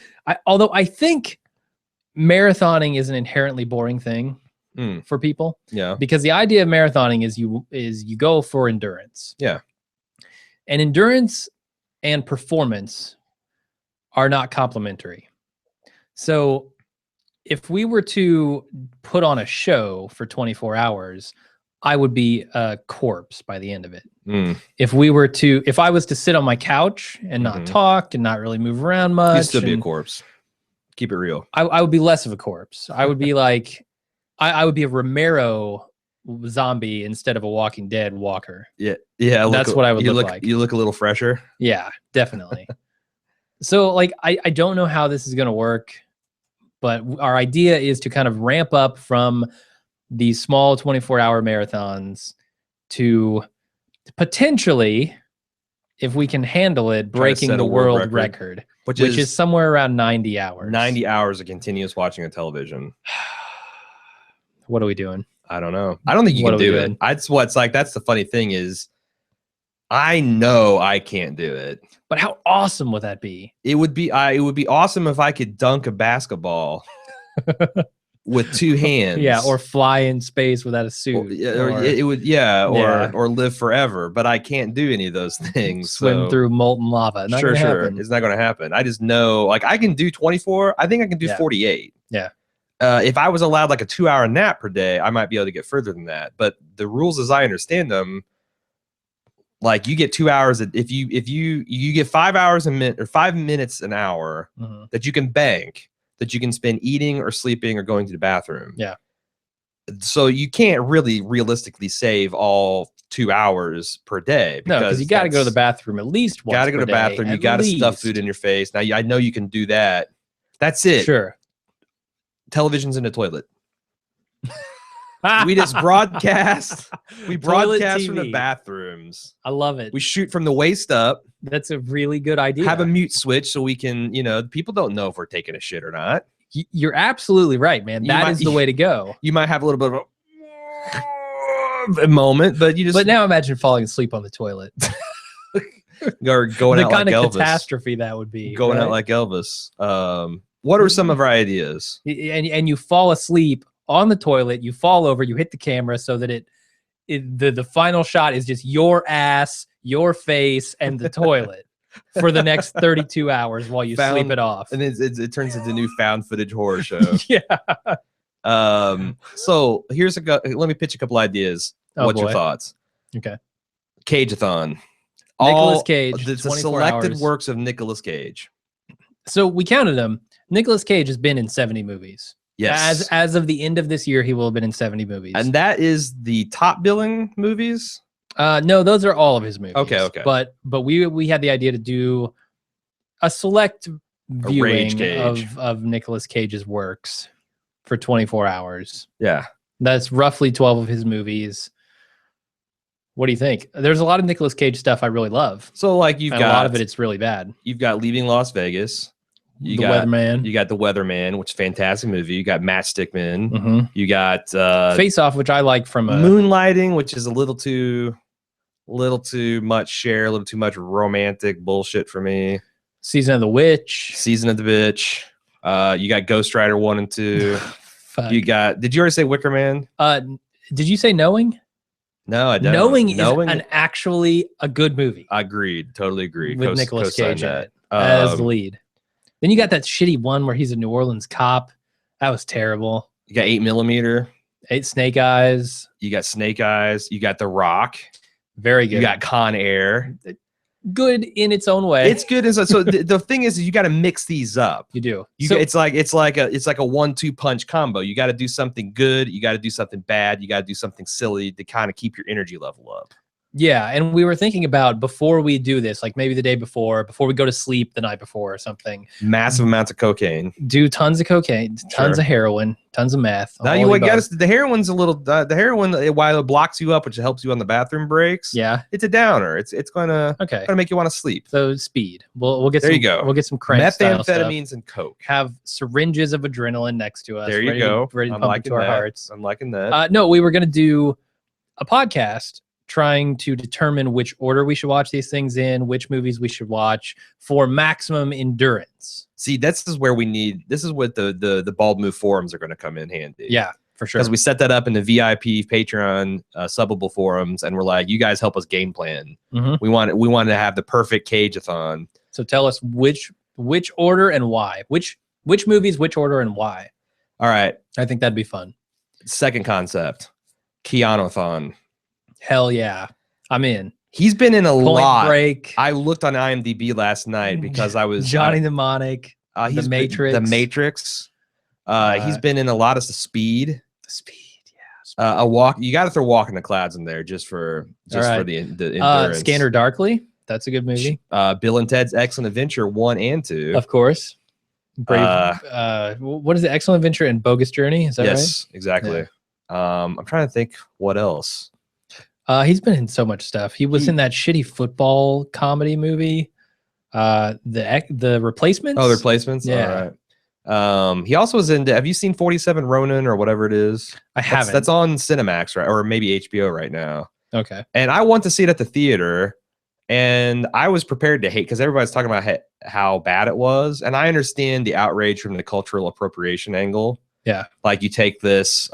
Although I think marathoning is an inherently boring thing for people. Yeah. Because the idea of marathoning is you go for endurance. Yeah. And endurance and performance are not complementary. So if we were to put on a show for 24 hours, I would be a corpse by the end of it. If I was to sit on my couch and not talk and not really move around much, you'd still be a corpse. Keep it real. I would be less of a corpse. I would be like, I would be a Romero zombie instead of a Walking Dead walker. Yeah. That's what I would look like. You look a little fresher. Yeah, definitely. So like, I don't know how this is going to work, but our idea is to kind of ramp up from these small 24-hour marathons to potentially, if we can handle it, breaking the world record, which is somewhere around 90 hours. 90 hours of continuous watching of television. What are we doing? I don't know. I don't think you can do it. That's the funny thing is, I know I can't do it. But how awesome would that be? It would be awesome if I could dunk a basketball with two hands. Yeah, or fly in space without a suit. Or live forever. But I can't do any of those things. Swim through molten lava. Sure. It's not going to happen. I just know, like, I can do 24. I think I can do 48. Yeah. If I was allowed like a 2-hour nap per day, I might be able to get further than that. But the rules, as I understand them, like you get 2 hours. If you get 5 hours a minute or 5 minutes an hour that you can bank, that you can spend eating or sleeping or going to the bathroom. Yeah. So you can't really realistically save all 2 hours per day. No, because you got to go to the bathroom at least once. Got to go to the bathroom. You got to stuff food in your face. Now, I know you can do that. That's it. Sure. Television's in the toilet. We just broadcast. We broadcast from the bathrooms. I love it. We shoot from the waist up. That's a really good idea. Have a mute switch so we can, people don't know if we're taking a shit or not. You're absolutely right, man. That is the way to go. You might have a little bit of a moment, but But now imagine falling asleep on the toilet. Or going out like Elvis. The kind of catastrophe that would be. Going out like Elvis. What are some of our ideas? And you fall asleep on the toilet, you fall over, you hit the camera so that the final shot is just your ass, your face, and the toilet for the next 32 hours while you sleep it off. And it turns into new found footage horror show. Yeah. So here's let me pitch a couple ideas. What's your thoughts? Okay. Cage-a-thon. Nicolas Cage. The selected works of Nicolas Cage. So we counted them. Nicolas Cage has been in 70 movies. Yes. As of the end of this year, he will have been in 70 movies. And that is the top billing movies? No, those are all of his movies. Okay. But we had the idea to do a select viewing of Nicolas Cage's works for 24 hours. Yeah. That's roughly 12 of his movies. What do you think? There's a lot of Nicolas Cage stuff I really love. So like a lot of it's really bad. You've got Leaving Las Vegas. The Weatherman. You got The Weatherman, which is a fantastic movie. You got Matchstickman. You got Face Off, which I like from Moonlighting, which is a little too much Cher, a little too much romantic bullshit for me. Season of the Witch. You got Ghost Rider 1 and 2. You got, did you already say Wicker Man? Did you say Knowing? No, I don't. Knowing is actually a good movie. I agreed. Totally agree. With Nicolas Cage in it as the lead. Then you got that shitty one where he's a New Orleans cop. That was terrible. You got 8mm. Snake Eyes. You got Snake Eyes. You got The Rock. Very good. You got Con Air. Good in its own way. It's good. So the thing is you got to mix these up. You do. It's like a 1-2 punch combo. You got to do something good. You got to do something bad. You got to do something silly to kind of keep your energy level up. Yeah, and we were thinking about before we do this, like maybe the day before we go to sleep the night before or something. Massive amounts of cocaine. Do tons of cocaine, tons of heroin, tons of meth. Now you got the heroin's a little. The heroin, while it blocks you up, which helps you on the bathroom breaks. Yeah, it's a downer. It's gonna make you want to sleep. So speed. We'll get there. You go. We'll get some crank methamphetamines and coke. Have syringes of adrenaline next to us. There you go. Ready to pump into our hearts. I'm liking that. No, we were gonna do a podcast trying to determine which order we should watch these things in, which movies we should watch for maximum endurance. See, this is where the Bald Move forums are going to come in handy. Yeah, for sure. Because we set that up in the VIP Patreon subbable forums, and we're like, you guys help us game plan. We want to have the perfect Cage-a-thon. So tell us which order and why. Which movies, which order and why. All right. I think that'd be fun. Second concept, Keanu-thon. Hell yeah. I'm in. He's been in a lot. Break. I looked on IMDb last night because I was Johnny Mnemonic. The Matrix. He's been in a lot of Speed. Yeah. A Walk. You got to throw Walk in the Clouds in there just for the endurance. Scanner Darkly. That's a good movie. Bill and Ted's Excellent Adventure 1 and 2. Of course. Brave. What is it? Excellent Adventure and Bogus Journey. Is that right? Yes, exactly. Yeah. I'm trying to think what else. He's been in so much stuff. He was in that shitty football comedy movie, the Replacements. Oh, The Replacements. Yeah. All right. He also was in. Have you seen 47 Ronin or whatever it is? I haven't. That's on Cinemax, right, or maybe HBO right now. Okay. And I want to see it at the theater, and I was prepared to hate because everybody's talking about how bad it was, and I understand the outrage from the cultural appropriation angle. Yeah. Like you take this.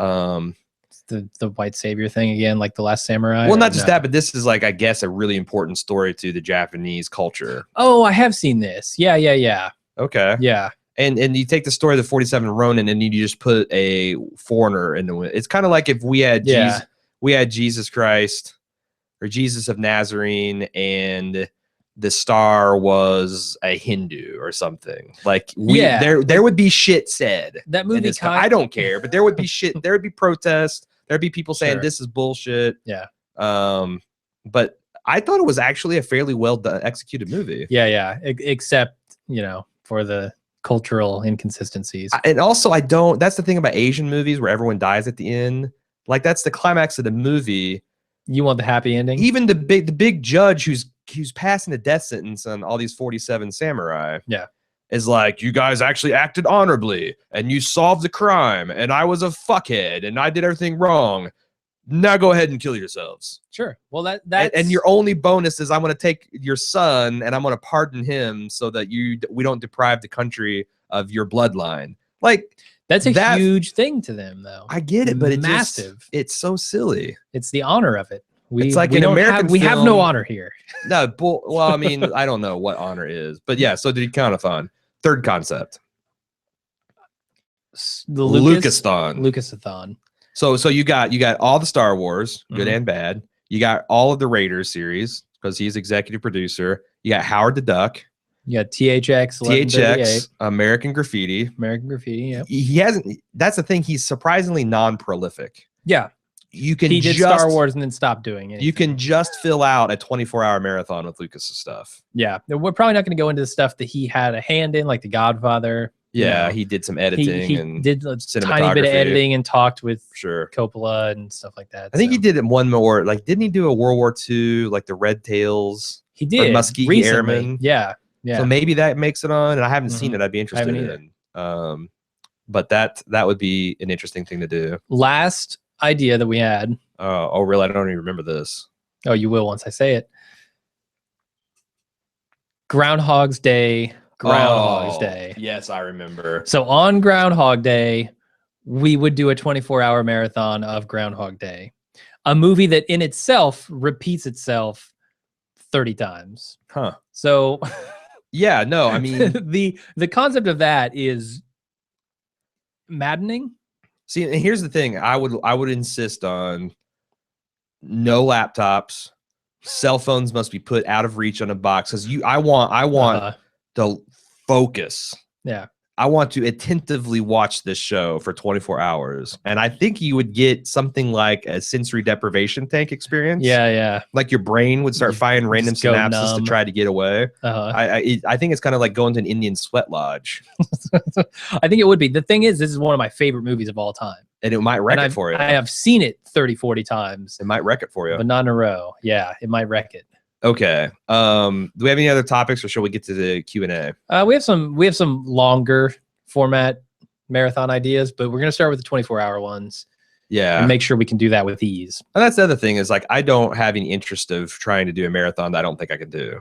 The white savior thing again, like The Last Samurai. Well, not just that, but this is like, I guess, a really important story to the Japanese culture. Oh, I have seen this. Yeah. Okay. Yeah. And you take the story of the 47 Ronin and you just put a foreigner in the way. It's kind of like if we had Jesus Christ or Jesus of Nazarene and the star was a Hindu or something. Like there would be shit said. That movie I don't care, but there would be shit. There would be protests. There'd be people saying this is bullshit. Yeah. But I thought it was actually a fairly well done, executed movie. Yeah. Except, for the cultural inconsistencies. And also that's the thing about Asian movies where everyone dies at the end. Like that's the climax of the movie. You want the happy ending? Even the big judge who's passing a death sentence on all these 47 samurai. Yeah. Is like, you guys actually acted honorably and you solved the crime and I was a fuckhead and I did everything wrong. Now go ahead and kill yourselves. Sure. Well, that's... And your only bonus is I'm going to take your son and I'm going to pardon him so that we don't deprive the country of your bloodline. Like, that's a huge thing to them, though. I get it, but massive. It's so silly. It's the honor of it. It's like an American we have no honor here. No, well, I mean, I don't know what honor is, but yeah. So did Keanu-thon. Third concept. The Lucasathon. So you got all the Star Wars, good and bad. You got all of the Raiders series because he's executive producer. You got Howard the Duck. You got THX, American Graffiti. Yep. He hasn't. That's the thing. He's surprisingly non-prolific. Yeah. He did Star Wars and then stopped doing it. You can just fill out a 24-hour marathon with Lucas's stuff. Yeah. We're probably not going to go into the stuff that he had a hand in, like The Godfather. Yeah, he did some editing. He did a tiny bit of editing and talked with Coppola and stuff like that. I think he did it one more. Like, didn't he do a World War II, like the Red Tails? He did. Muskegee Airmen. Yeah. So maybe that makes it on, and I haven't seen it. I'd be interested in. But that would be an interesting thing to do. Last idea that we had. Oh, really? I don't even remember this. Oh, you will once I say it. Groundhog's Day. Yes, I remember. So on Groundhog Day, we would do a 24-hour marathon of Groundhog Day, a movie that in itself repeats itself 30 times. Huh. So yeah, no, I mean the concept of that is maddening. See, and here's the thing. I would insist on no laptops. Cell phones must be put out of reach on a box because I want to focus. Yeah. I want to attentively watch this show for 24 hours. And I think you would get something like a sensory deprivation tank experience. Yeah. Like your brain would start firing random synapses to try to get away. I think it's kind of like going to an Indian sweat lodge. I think it would be. The thing is, this is one of my favorite movies of all time. And it might wreck it for you. I have seen it 30, 40 times. It might wreck it for you. But not in a row. Yeah, it might wreck it. Okay. Do we have any other topics, or shall we get to the Q&A? We have some longer format marathon ideas, but we're gonna start with the 24-hour ones. Yeah. And make sure we can do that with ease. And that's the other thing is, like, I don't have any interest of trying to do a marathon that I don't think I can do.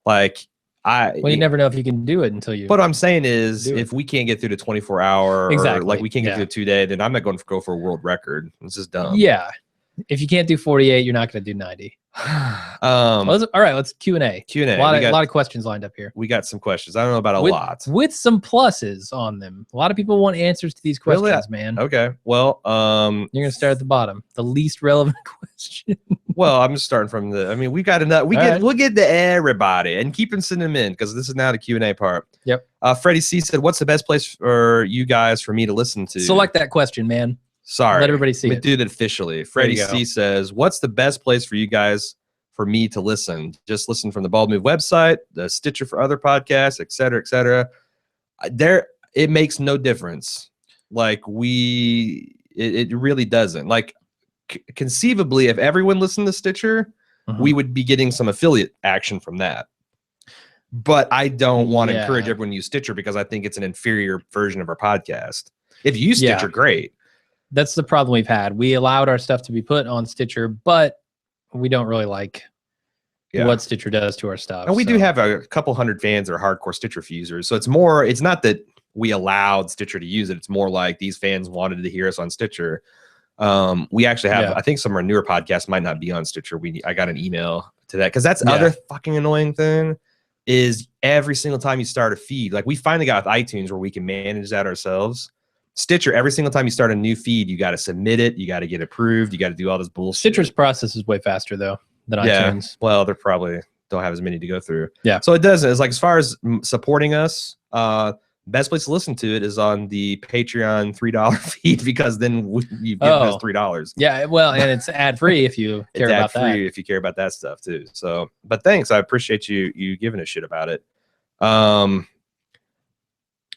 Like, you never know if you can do it until you. What I'm saying is, if we can't get through the 24-hour, exactly, or like we can't get through the 2-day, then I'm not going to go for a world record. It's just dumb. Yeah. If you can't do 48, you're not going to do 90. All right, let's Q&A. Q&A. A lot of questions lined up here. We got some questions. I don't know about a lot. With some pluses on them. A lot of people want answers to these questions, man. Okay. Well, you're going to start at the bottom. The least relevant question. Well, I'm just starting from the, I mean, we got enough. We'll get to everybody and keep them sending them in because this is now the Q&A part. Yep. Freddie C said, what's the best place for you guys for me to listen to? Select that question, man. Sorry. Let everybody see it. Do that officially. Freddie C says, what's the best place for you guys for me to listen? Just listen from the Bald Move website, the Stitcher for other podcasts, et cetera, et cetera. It makes no difference. Like it really doesn't. Like conceivably, if everyone listened to Stitcher, we would be getting some affiliate action from that. But I don't want to encourage everyone to use Stitcher because I think it's an inferior version of our podcast. If you use Stitcher, great. That's the problem we've had. We allowed our stuff to be put on Stitcher, but we don't really like what Stitcher does to our stuff. And we do have a couple hundred fans that are hardcore Stitcher users. So it's not that we allowed Stitcher to use it. It's more like these fans wanted to hear us on Stitcher. We actually have, I think some of our newer podcasts might not be on Stitcher. I got an email to that because that's the other fucking annoying thing is every single time you start a feed, like we finally got with iTunes where we can manage that ourselves. Stitcher, every single time you start a new feed, you got to submit it. You got to get approved. You got to do all this bullshit. Stitcher's process is way faster, though, than iTunes. Well, they probably don't have as many to go through. Yeah. So it doesn't. It's like as far as supporting us, best place to listen to it is on the Patreon $3 feed because then you give us $3. Yeah. Well, and it's ad-free if you care about that. If you care about that stuff, too. So, but thanks. I appreciate you giving a shit about it.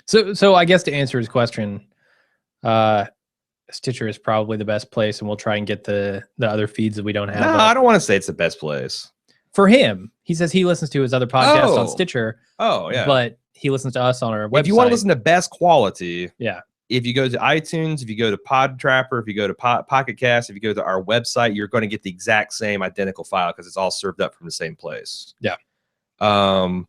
So I guess to answer his question, Stitcher is probably the best place, and we'll try and get the other feeds that we don't have. No, I don't want to say it's the best place for him. He says he listens to his other podcasts on Stitcher. Oh yeah, but he listens to us on our website. If you want to listen to best quality, if you go to iTunes, if you go to PodTrapper, if you go to Pocket Cast, if you go to our website, you're going to get the exact same identical file because it's all served up from the same place. Yeah. Cal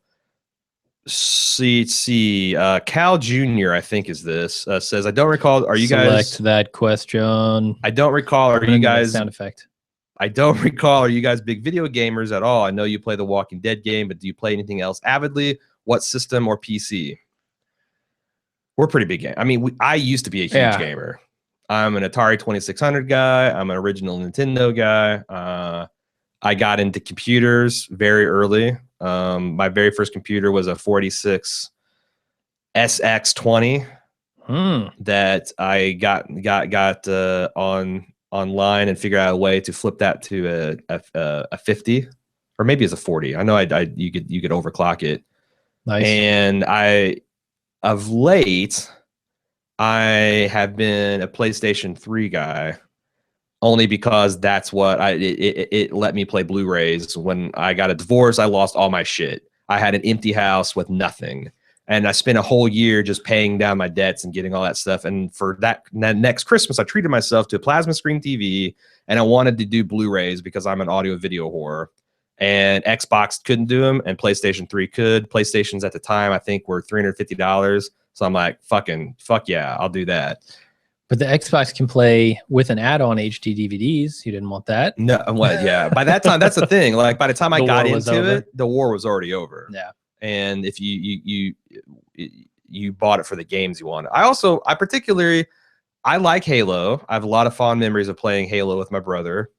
Jr. I think is this says I don't recall. Are you guys select that question? I don't recall. Are you guys sound effect? I don't recall. Are you guys big video gamers at all? I know you play the Walking Dead game, but do you play anything else avidly? What system or PC? We're pretty big game. I mean, I used to be a huge gamer. I'm an Atari 2600 guy. I'm an original Nintendo guy. I got into computers very early. My very first computer was a 46 SX20 that I got online and figured out a way to flip that to a 50, or maybe it's a 40. I know you could overclock it. Nice. And of late, I have been a PlayStation 3 guy, only because that's what it let me play Blu-rays. When I got a divorce, I lost all my shit. I had an empty house with nothing. And I spent a whole year just paying down my debts and getting all that stuff. And for that next Christmas, I treated myself to a plasma screen TV, and I wanted to do Blu-rays because I'm an audio video whore. And Xbox couldn't do them, and PlayStation 3 could. PlayStations at the time, I think, were $350. So I'm like, fuck yeah, I'll do that. But the Xbox can play with an add-on HD DVDs. You didn't want that. No, what? Yeah. By that time, that's the thing. Like by the time I got into it, the war was already over. Yeah. And if you bought it for the games you wanted. I like Halo. I have a lot of fond memories of playing Halo with my brother.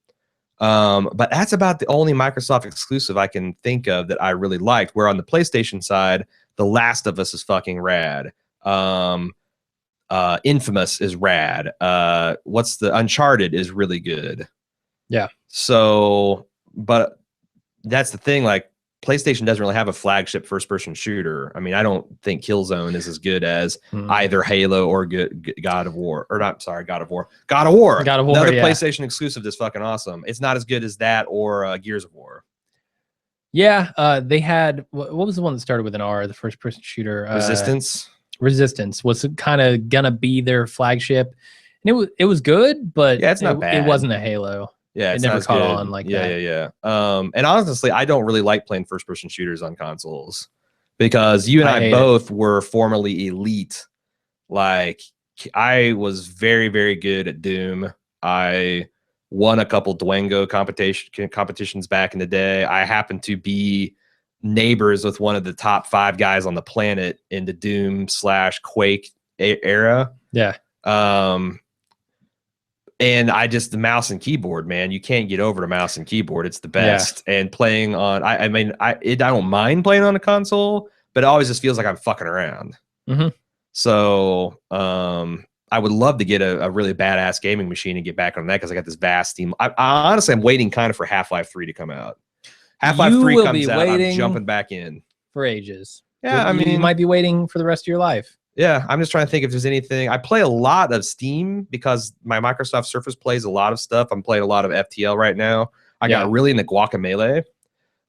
But that's about the only Microsoft exclusive I can think of that I really liked. Where on the PlayStation side, The Last of Us is fucking rad. Infamous is rad. What's the Uncharted is really good. Yeah. So, but that's the thing. Like PlayStation doesn't really have a flagship first-person shooter. I mean, I don't think Killzone is as good as either Halo or God of War. Or not, sorry, God of War. God of War. Another PlayStation exclusive that's fucking awesome. It's not as good as that or Gears of War. Yeah, they had, what was the one that started with an R, the first-person shooter? Resistance was kind of gonna be their flagship. And it was good, but yeah, it's not bad. It wasn't a Halo. Yeah, it never caught on like that. Yeah. And honestly, I don't really like playing first-person shooters on consoles because you and I both were formerly elite. Like, I was very, very good at Doom. I won a couple Dwango competitions back in the day. I happened to be neighbors with one of the top 5 guys on the planet in the Doom/Quake era. Yeah. And the mouse and keyboard, man, you can't get over the mouse and keyboard. It's the best. Yeah. And playing on, I don't mind playing on a console, but it always just feels like I'm fucking around. So, I would love to get a really badass gaming machine and get back on that because I got this vast Steam. I honestly, I'm waiting kind of for Half-Life 3 to come out. Half-Life 3 comes out, I'm jumping back in. For ages. Yeah, I mean, you might be waiting for the rest of your life. Yeah, I'm just trying to think if there's anything. I play a lot of Steam because my Microsoft Surface plays a lot of stuff. I'm playing a lot of FTL right now. I got really into Guacamelee,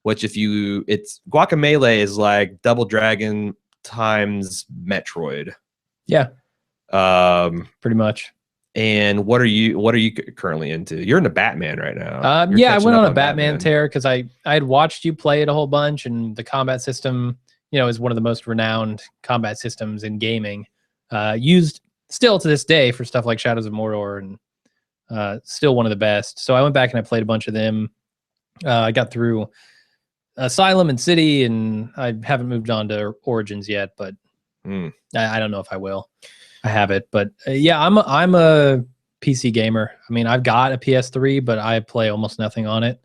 which Guacamelee is like Double Dragon times Metroid. Yeah. Pretty much. And what are you currently into? You're into Batman right now. Yeah, I went on a Batman tear because I had watched you play it a whole bunch, and the combat system, is one of the most renowned combat systems in gaming, used still to this day for stuff like Shadows of Mordor, and still one of the best. So I went back and I played a bunch of them. I got through Asylum and City, and I haven't moved on to Origins yet, but I don't know if I will. I have it, but yeah, I'm a PC gamer. I mean, I've got a PS3, but I play almost nothing on it.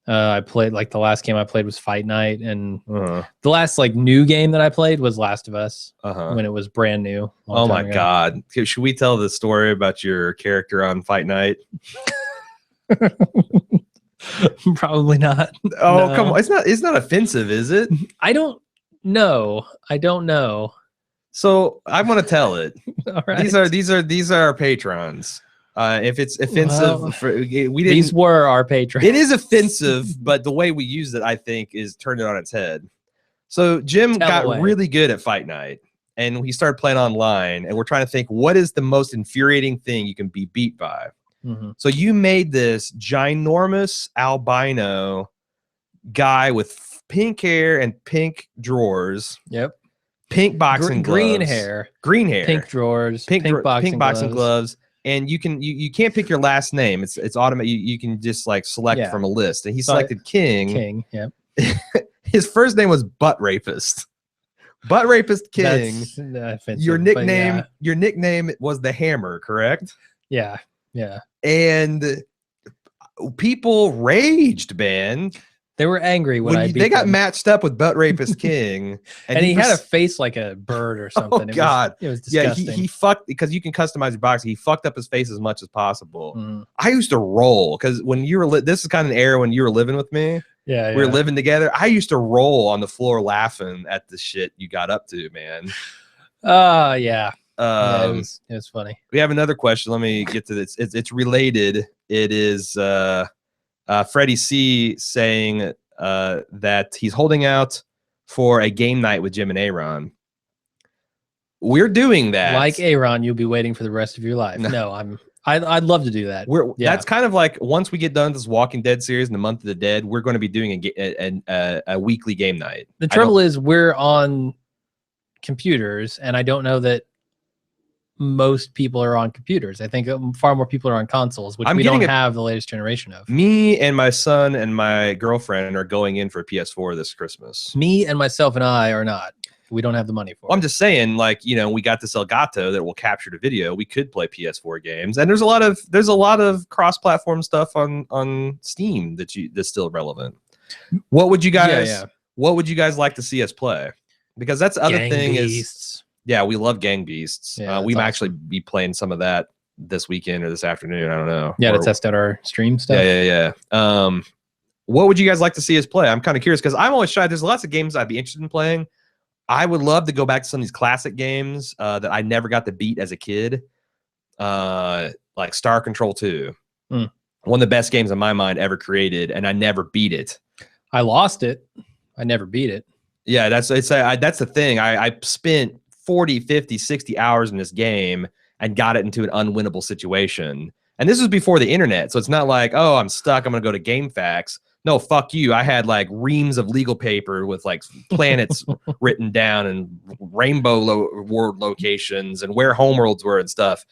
I played, like, the last game I played was Fight Night, and the last new game that I played was Last of Us when it was brand new. Oh my God. Should we tell the story about your character on Fight Night? Probably not. Oh, no. Come on. It's not offensive, is it? I don't know. So I want to tell it. All right. These are our patrons. If it's offensive, these were our patrons. It is offensive, but the way we use it, I think, is turned it on its head. So Jim got really good at Fight Night, and he started playing online, and we're trying to think, what is the most infuriating thing you can be beat by? So you made this ginormous albino guy with pink hair and pink drawers. Yep. Pink boxing gloves. Green hair. Pink drawers. Pink boxing gloves. And you can't pick your last name. It's automatic. You can just select from a list. And he selected King. Yep. His first name was Butt Rapist, Butt Rapist King. That's offensive, Your nickname, yeah. your nickname was the Hammer, correct? Yeah. And people raged, man. They were angry when they got matched up with Butt Rapist King, and he had a face like a bird or something. Oh God, it was disgusting. Yeah, he fucked, because you can customize your box. He fucked up his face as much as possible. Mm. I used to roll because when you were this is kind of an era when you were living with me. Yeah, we were living together. I used to roll on the floor laughing at the shit you got up to, man. Yeah. It was funny. We have another question. Let me get to this. It's related. It is Freddie C saying that he's holding out for a game night with Jim and A.Ron. We're doing that. Like A.Ron, you'll be waiting for the rest of your life. No, I'd love to do that. That's kind of like, once we get done this Walking Dead series in the Month of the Dead, we're going to be doing a weekly game night. The trouble is we're on computers, and I don't know that most people are on computers. I think far more people are on consoles, which we don't have the latest generation of. Me and my son and my girlfriend are going in for a PS4 this Christmas. Me and myself and I are not. We don't have the money for it. I'm just saying, like, you know, we got this Elgato that will capture the video. We could play PS4 games, and there's a lot of cross-platform stuff on Steam that's still relevant. What would you guys What would you guys like to see us play? Because that's the other thing is, yeah, we love Gang Beasts. Yeah, we might actually be playing some of that this weekend or this afternoon. I don't know. Yeah, to test out our stream stuff. Yeah. What would you guys like to see us play? I'm kind of curious because I'm always shy. There's lots of games I'd be interested in playing. I would love to go back to some of these classic games that I never got to beat as a kid, like Star Control 2. One of the best games in my mind ever created, and I never beat it. I lost it. I never beat it. Yeah, that's the thing. I spent 40, 50, 60 hours in this game and got it into an unwinnable situation. And this was before the internet, so it's not like, oh, I'm stuck, I'm going to go to GameFAQs. No, fuck you. I had like reams of legal paper with like planets written down and rainbow world locations and where homeworlds were and stuff.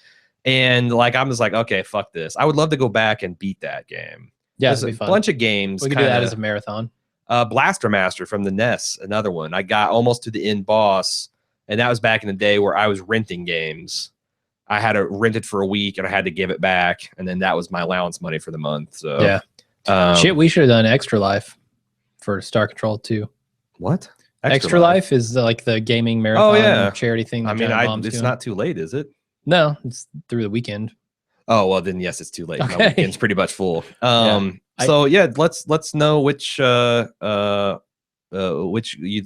And like, I'm just like, okay, fuck this. I would love to go back and beat that game. Yeah, there's a bunch of games. We could do that as a marathon. Blaster Master from the NES, another one. I got almost to the end boss, and that was back in the day where I was renting games. I had to rent it for a week, and I had to give it back, and then that was my allowance money for the month. So yeah, shit, we should have done Extra Life for Star Control 2. What? Extra Life is like the gaming marathon charity thing. I mean, it's not too late, is it? No, it's through the weekend. Oh well, then yes, it's too late. Okay. My weekend's pretty much full. So yeah, let's know which you'd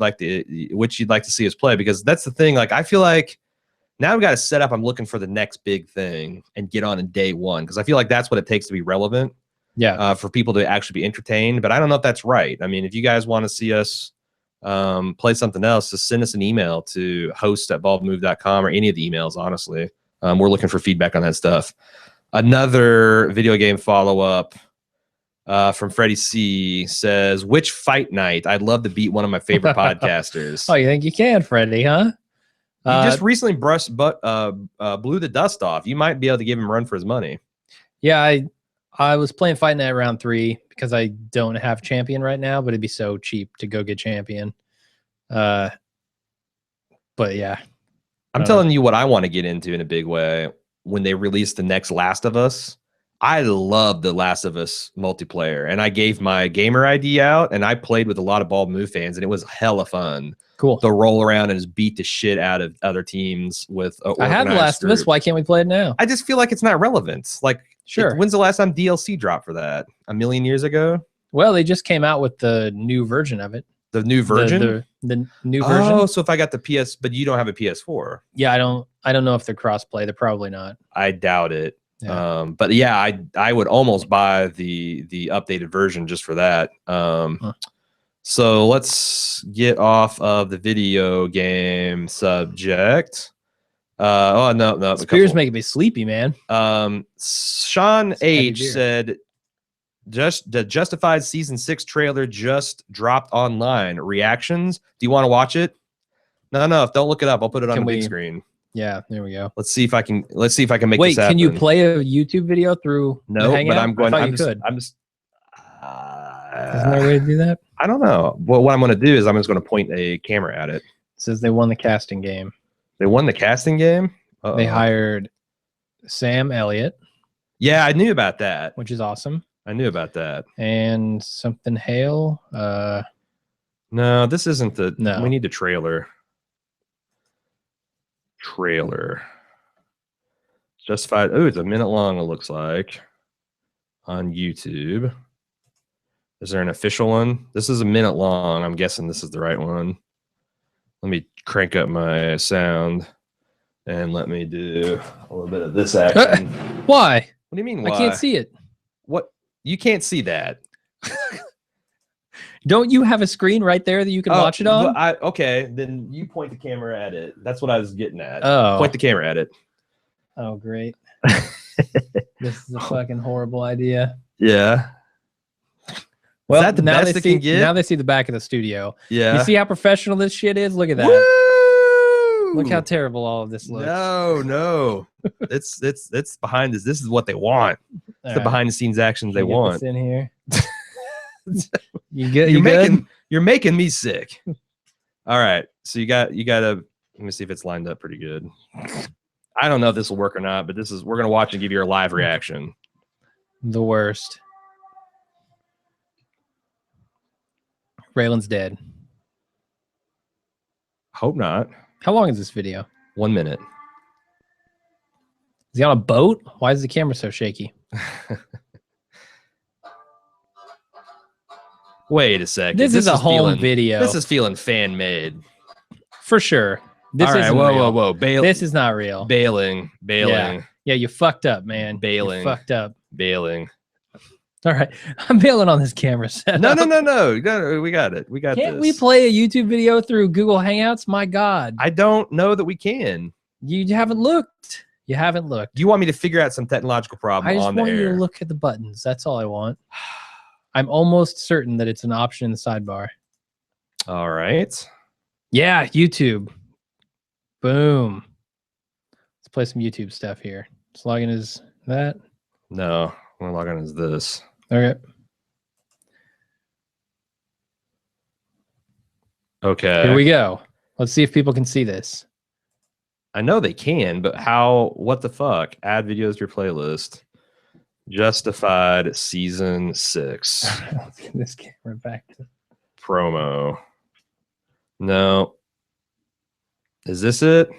like to see us play, because that's the thing. Like, I feel like now I've got to set up. I'm looking for the next big thing and get on in day one, because I feel like that's what it takes to be relevant. Yeah. For people to actually be entertained. But I don't know if that's right. I mean, if you guys want to see us play something else, just send us an email to host@evolvedmove.com, or any of the emails, honestly. We're looking for feedback on that stuff. Another video game follow-up from Freddie C says, which fight night? I'd love to beat one of my favorite podcasters. Oh, you think you can, Freddie, huh? He just recently blew the dust off. You might be able to give him a run for his money. Yeah, I was playing Fight Night round 3 because I don't have champion right now, but it'd be so cheap to go get champion. But yeah. I'm telling you what I want to get into in a big way when they release the next Last of Us. I love the Last of Us multiplayer, and I gave my gamer ID out, and I played with a lot of Bald Move fans, and it was hella fun. Cool. To roll around and just beat the shit out of other teams with. I have the Last of Us. Why can't we play it now? I just feel like it's not relevant. Like, sure. When's the last time DLC dropped for that? A million years ago? Well, they just came out with the new version of it. The new version? The new version. Oh, so if I got the PS, but you don't have a PS4. Yeah, I don't know if they're cross-play. They're probably not. I doubt it. Yeah. But yeah, I would almost buy the updated version just for that. So let's get off of the video game subject. No. Spears making me sleepy, man. Sean H said, just the Justified season 6 trailer just dropped online. Reactions? Do you want to watch it? No. Don't look it up. I'll put it on the big screen. Yeah, there we go. Let's see if I can make this happen. Wait, can you play a YouTube video through? No, but I'm going. I'm just. Isn't there a way to do that? I don't know. Well, what I'm going to do is I'm just going to point a camera at it. says they won the casting game. They won the casting game? Uh-oh. They hired Sam Elliott. Yeah, I knew about that. Which is awesome. I knew about that. And something Hale. No, this isn't the... No. We need a trailer. Trailer. Justified. Oh, it's a minute long, it looks like. On YouTube. Is there an official one? This is a minute long. I'm guessing this is the right one. Let me crank up my sound and let me do a little bit of this action. Why? What do you mean, why? I can't see it. What? You can't see that. Don't you have a screen right there that you can watch it on? Okay, then you point the camera at it. That's what I was getting at. Oh. Point the camera at it. Oh, great. This is a fucking horrible idea. Yeah. Well, is that the now best they it see, can get? now they see the back of the studio. Yeah. You see how professional this shit is? Look at that. Woo! Look how terrible all of this looks. No. it's behind this. This is what they want. It's the behind the scenes actions they want. This in here. You good? You're making me sick. All right. So you gotta let me see if it's lined up pretty good. I don't know if this will work or not, but we're gonna watch and give you a live reaction. The worst. Raylan's dead. Hope not. How long is this video? 1 minute. Is he on a boat? Why is the camera so shaky? Wait a second. This is a home video. This is feeling fan made. For sure. This All right, isn't real. whoa. This is not real. Bailing. Yeah, you fucked up, man. Bailing. You fucked up. Bailing. All right. I'm bailing on this camera set. No. We got it. We got Can't this. we play a YouTube video through Google Hangouts? My God. I don't know that we can. You haven't looked. You haven't looked. Do you want me to figure out some technological problem I just on the want you air? to look at the buttons. That's all I want. I'm almost certain that it's an option in the sidebar. All right. Yeah, YouTube. Boom. Let's play some YouTube stuff here. Let's log in as that. No, I'm gonna log in as this. Okay. Okay. Here we go. Let's see if people can see this. I know they can, but how? What the fuck? Add videos to your playlist. Justified season 6. Let's get this camera back to promo. No. Is this it?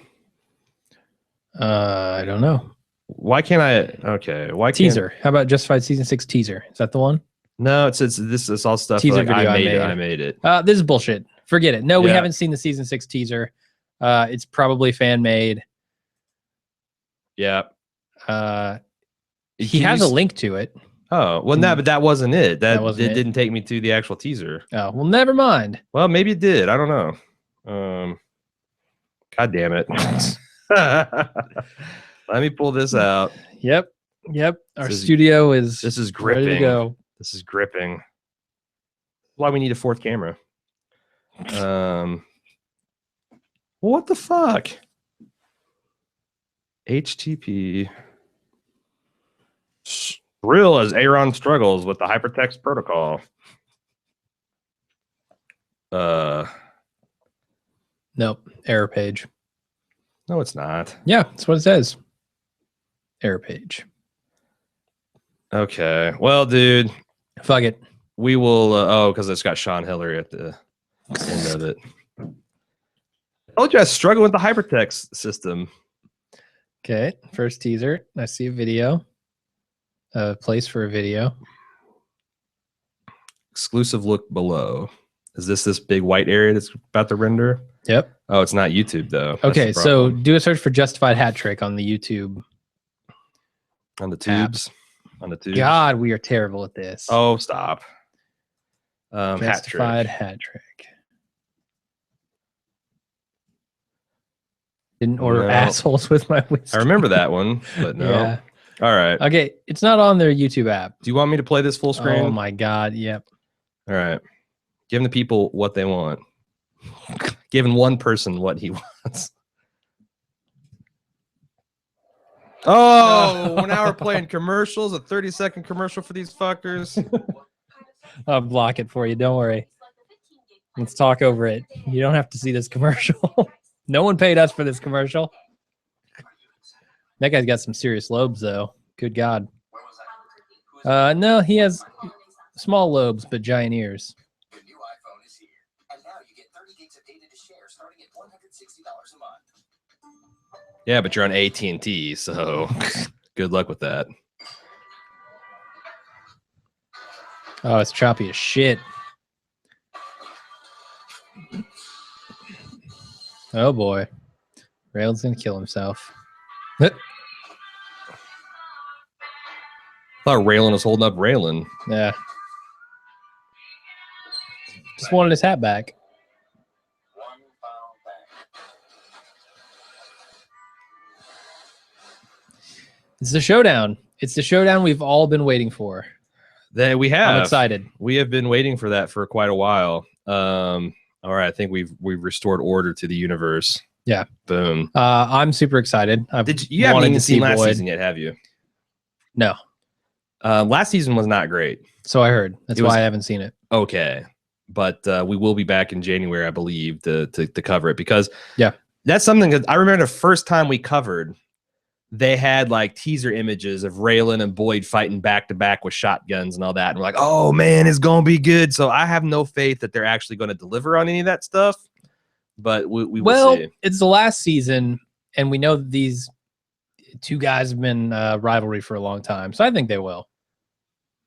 I don't know. Why can't I? Okay. Why teaser? How about Justified season 6 teaser? Is that the one? No, it says this is all stuff Teaser like video I made it. This is bullshit. Forget it. No, we Yeah. haven't seen the season 6 teaser. It's probably fan made. Yeah. He has a link to it. Oh, well, no, but that wasn't it. That wasn't it. didn't take me to the actual teaser. Oh, well, never mind. Well, maybe it did. I don't know. God damn it. Let me pull this out. Yep. Our studio is this is ready gripping. to go. This is gripping. Why we need a 4th camera. What the fuck? HTTP. Real as A.Ron struggles with the hypertext protocol. Nope. Error page. No, it's not. Yeah, that's what it says. Error page. Okay. Well, dude. Fuck it. We will. Because it's got Sean Hillary at the end of it. I told you I struggle with the hypertext system. Okay. First teaser. I see a video. A place for a video. Exclusive look below. Is this big white area that's about to render? Yep. Oh, it's not YouTube though. That's Okay, the so problem. do a search for Justified Hat Trick on the YouTube. On the tubes. On the tubes. God, we are terrible at this. Oh, stop. Hat trick. Justified Hat Trick. Didn't order assholes with my whiskey. I remember that one, but no. Yeah. All right. Okay, it's not on their YouTube app. Do you want me to play this full screen? Oh my God, yep. All right. Giving the people what they want. Giving one person what he wants. Oh, now we're playing commercials, a 30-second commercial for these fuckers. I'll block it for you, don't worry. Let's talk over it. You don't have to see this commercial. No one paid us for this commercial. That guy's got some serious lobes, though. Good God. No, he has small lobes, but giant ears. Yeah, but you're on AT&T, so good luck with that. Oh, it's choppy as shit. Oh, boy. Raylan's going to kill himself. I thought Raylan was holding up Raylan. Yeah. Just wanted his hat back. It's the showdown. It's the showdown we've all been waiting for. That we have. I'm excited. We have been waiting for that for quite a while. All right, I think we've restored order to the universe. Yeah. Boom. I'm super excited. You haven't even seen last season yet, have you? No. Last season was not great. So I heard. That's why I haven't seen it. Okay. But we will be back in January, I believe, to cover it, because that's something that I remember the first time we covered. They had like teaser images of Raylan and Boyd fighting back to back with shotguns and all that. And we're like, oh man, it's going to be good. So I have no faith that they're actually going to deliver on any of that stuff, but we will see. It's the last season, and we know that these two guys have been rivalry for a long time. So I think they will.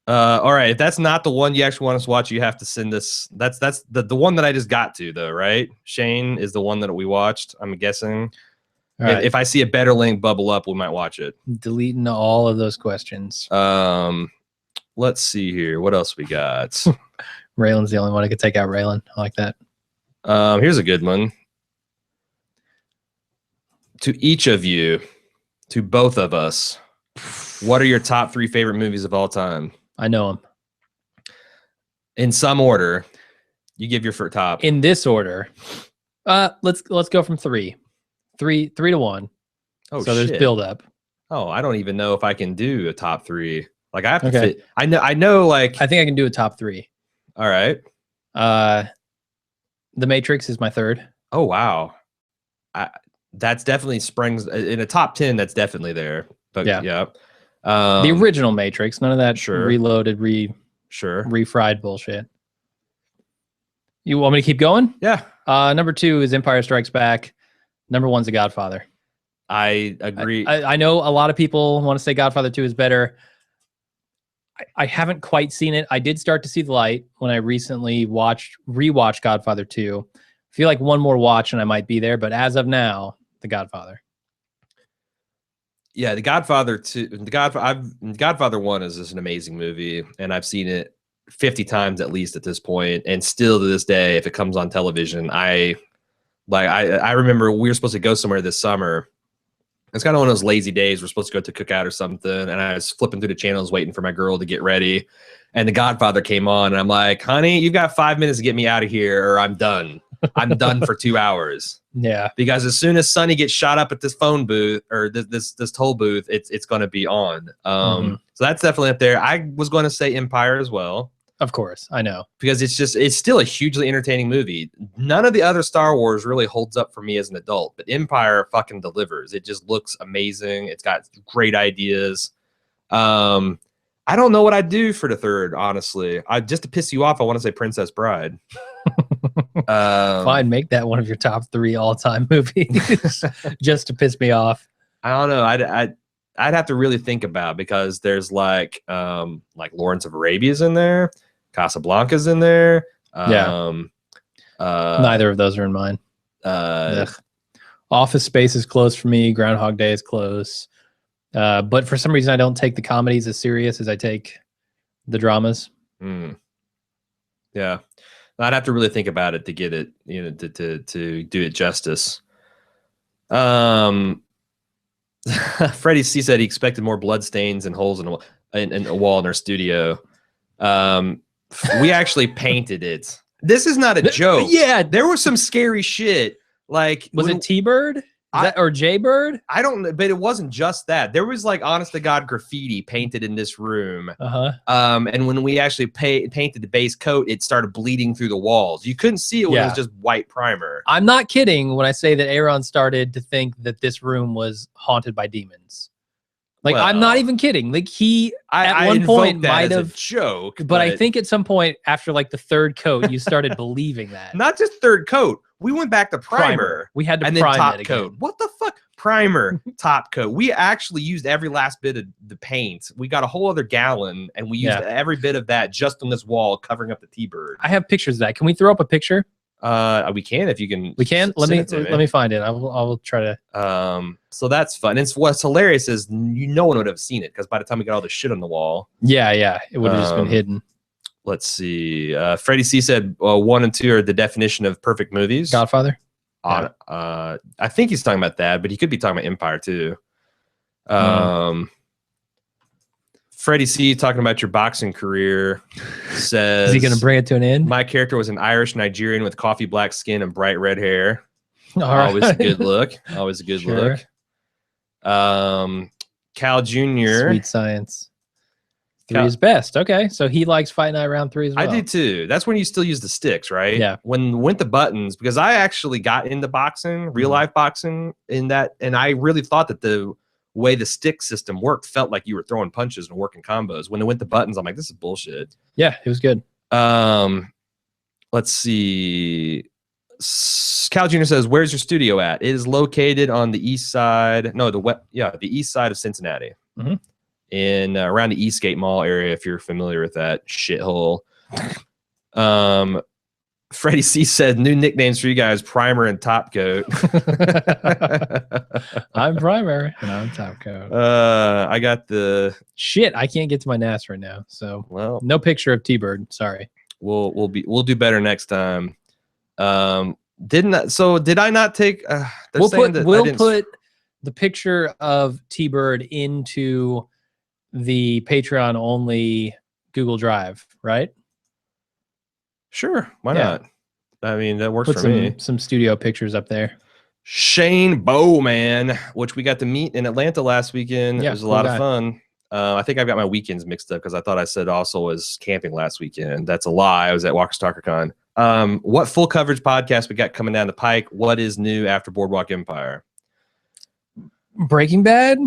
All right. If that's not the one you actually want us to watch, you have to send us. That's the one that I just got to, though, right? Shane is the one that we watched, I'm guessing. Right. If I see a better link bubble up, we might watch it. Deleting all of those questions. Let's see here. What else we got? Raylan's the only one I could take out. Raylan, I like that. Here's a good one. To each of you, to both of us, what are your top 3 favorite movies of all time? I know them. In some order, you give your top. In this order, let's go from 3. 3 to 1. Oh, so there's build up. Oh, I don't even know if I can do a top 3. Like I have to fit. I know. Like I think I can do a top 3. All right. The Matrix is my 3rd. Oh wow. That's definitely springs in a top 10. That's definitely there. But yeah. The original Matrix, none of that reloaded, refried bullshit. You want me to keep going? Yeah. Number 2 is Empire Strikes Back. Number 1's The Godfather. I agree. I know a lot of people want to say Godfather 2 is better. I haven't quite seen it. I did start to see the light when I recently rewatched Godfather 2. I feel like one more watch and I might be there, but as of now, The Godfather. Yeah, The Godfather 2. Godfather 1 is just an amazing movie, and I've seen it 50 times at least at this point, and still to this day, if it comes on television, I remember we were supposed to go somewhere this summer. It's kind of one of those lazy days. We're supposed to go to cookout or something, and I was flipping through the channels waiting for my girl to get ready, and The Godfather came on, and I'm like, honey, you've got 5 minutes to get me out of here, or I'm done. I'm done for 2 hours. Yeah. Because as soon as Sonny gets shot up at this phone booth or this toll booth, it's going to be on. So that's definitely up there. I was going to say Empire as well. Of course, I know. Because it's still a hugely entertaining movie. None of the other Star Wars really holds up for me as an adult, but Empire fucking delivers. It just looks amazing. It's got great ideas. I don't know what I'd do for the 3rd, honestly. Just to piss you off, I want to say Princess Bride. Fine, make that one of your top 3 all-time movies just to piss me off. I don't know. I'd have to really think about, because there's like Lawrence of Arabia's in there, Casablanca's in there. Neither of those are in mine. Office Space is close for me. Groundhog Day is close. But for some reason, I don't take the comedies as serious as I take the dramas. Yeah. I'd have to really think about it to get it, to do it justice. Freddie C said he expected more blood stains and holes in a wall in our studio. We actually painted it. This is not a joke. Yeah, there was some scary shit. Like, was it T-Bird? or Jaybird? I don't know, but it wasn't just that. There was like honest to God graffiti painted in this room. And when we actually painted the base coat, it started bleeding through the walls. You couldn't see it when it was just white primer. I'm not kidding when I say that A.Ron started to think that this room was haunted by demons. Like, I'm not even kidding. Like, at one point might have joke, but I think at some point after like the third coat, you started believing that. Not just third coat. We went back to primer. We had to and prime then top it coat. again. What the fuck? Primer, top coat. We actually used every last bit of the paint. We got a whole other gallon, and we used every bit of that just on this wall, covering up the T-bird. I have pictures of that. Can we throw up a picture? We can if you can. We can. Let me find it. I will try to. So that's fun. And what's hilarious is no one would have seen it because by the time we got all this shit on the wall. Yeah, it would have just been hidden. Let's see. Freddie C said 1 and 2 are the definition of perfect movies. Godfather. I think he's talking about that, but he could be talking about Empire too. Freddie C talking about your boxing career says, is he going to bring it to an end? My character was an Irish Nigerian with coffee black skin and bright red hair. Always a good look. Always a good look. Cal Jr. Sweet science. 3 is best. Okay, so he likes Fight Night Round 3 as well. I do too. That's when you still use the sticks, right? Yeah. When went the buttons, because I actually got into boxing, real life boxing, in that, and I really thought that the way the stick system worked felt like you were throwing punches and working combos. When it went the buttons, I'm like, this is bullshit. Yeah, it was good. Let's see. Cal Jr. says, "Where's your studio at?" It is located on the east side. No, the east side of Cincinnati. In around the Eastgate Mall area, if you're familiar with that shithole. Freddie C said, new nicknames for you guys, Primer and Top Coat. I'm Primer and I'm Top Coat. I got the shit. I can't get to my NAS right now, so no picture of T-Bird. Sorry. We'll do better next time. Did I not take? We'll put the picture of T-Bird into the Patreon only Google Drive, right? Sure, why not? I mean, that works for me. Some studio pictures up there. Shane Bowman, which we got to meet in Atlanta last weekend. Yeah, it was a lot of fun. I think I've got my weekends mixed up because I thought I said also was camping last weekend. That's a lie. I was at Walker StalkerCon. What full coverage podcast we got coming down the pike? What is new after Boardwalk Empire? Breaking Bad?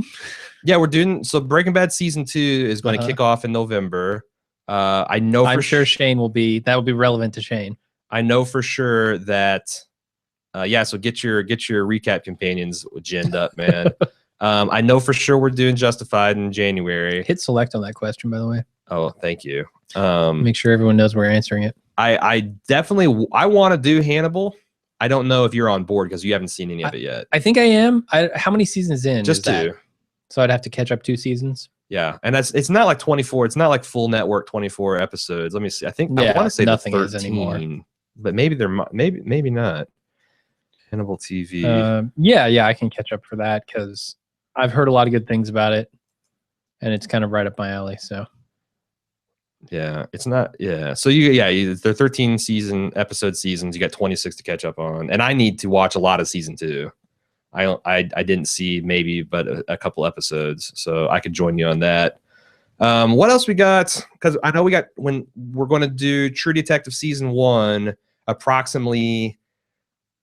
Yeah, we're doing Breaking Bad season 2 is going to kick off in November. I know I'm sure Shane will be relevant to Shane. I know for sure that so get your recap companions ginned up, man. I know for sure we're doing Justified in January. Hit select on that question, by the way. Oh, thank you. Make sure everyone knows we're answering it. I definitely want to do Hannibal. I don't know if you're on board because you haven't seen any of it yet. I think I am. How many seasons in? Just 2. So I'd have to catch up 2 seasons. Yeah, and it's not like 24. It's not like full network 24 episodes. Let me see. I think I want to say nothing the 13, is anymore, but maybe maybe not. Hannibal TV. Yeah, I can catch up for that because I've heard a lot of good things about it, and it's kind of right up my alley. So. Yeah, it's not. Yeah, so they're 13 episode seasons. You got 26 to catch up on, and I need to watch a lot of season 2. I didn't see maybe but a couple episodes, so I could join you on that. What else we got? Because I know when we're going to do True Detective season 1 approximately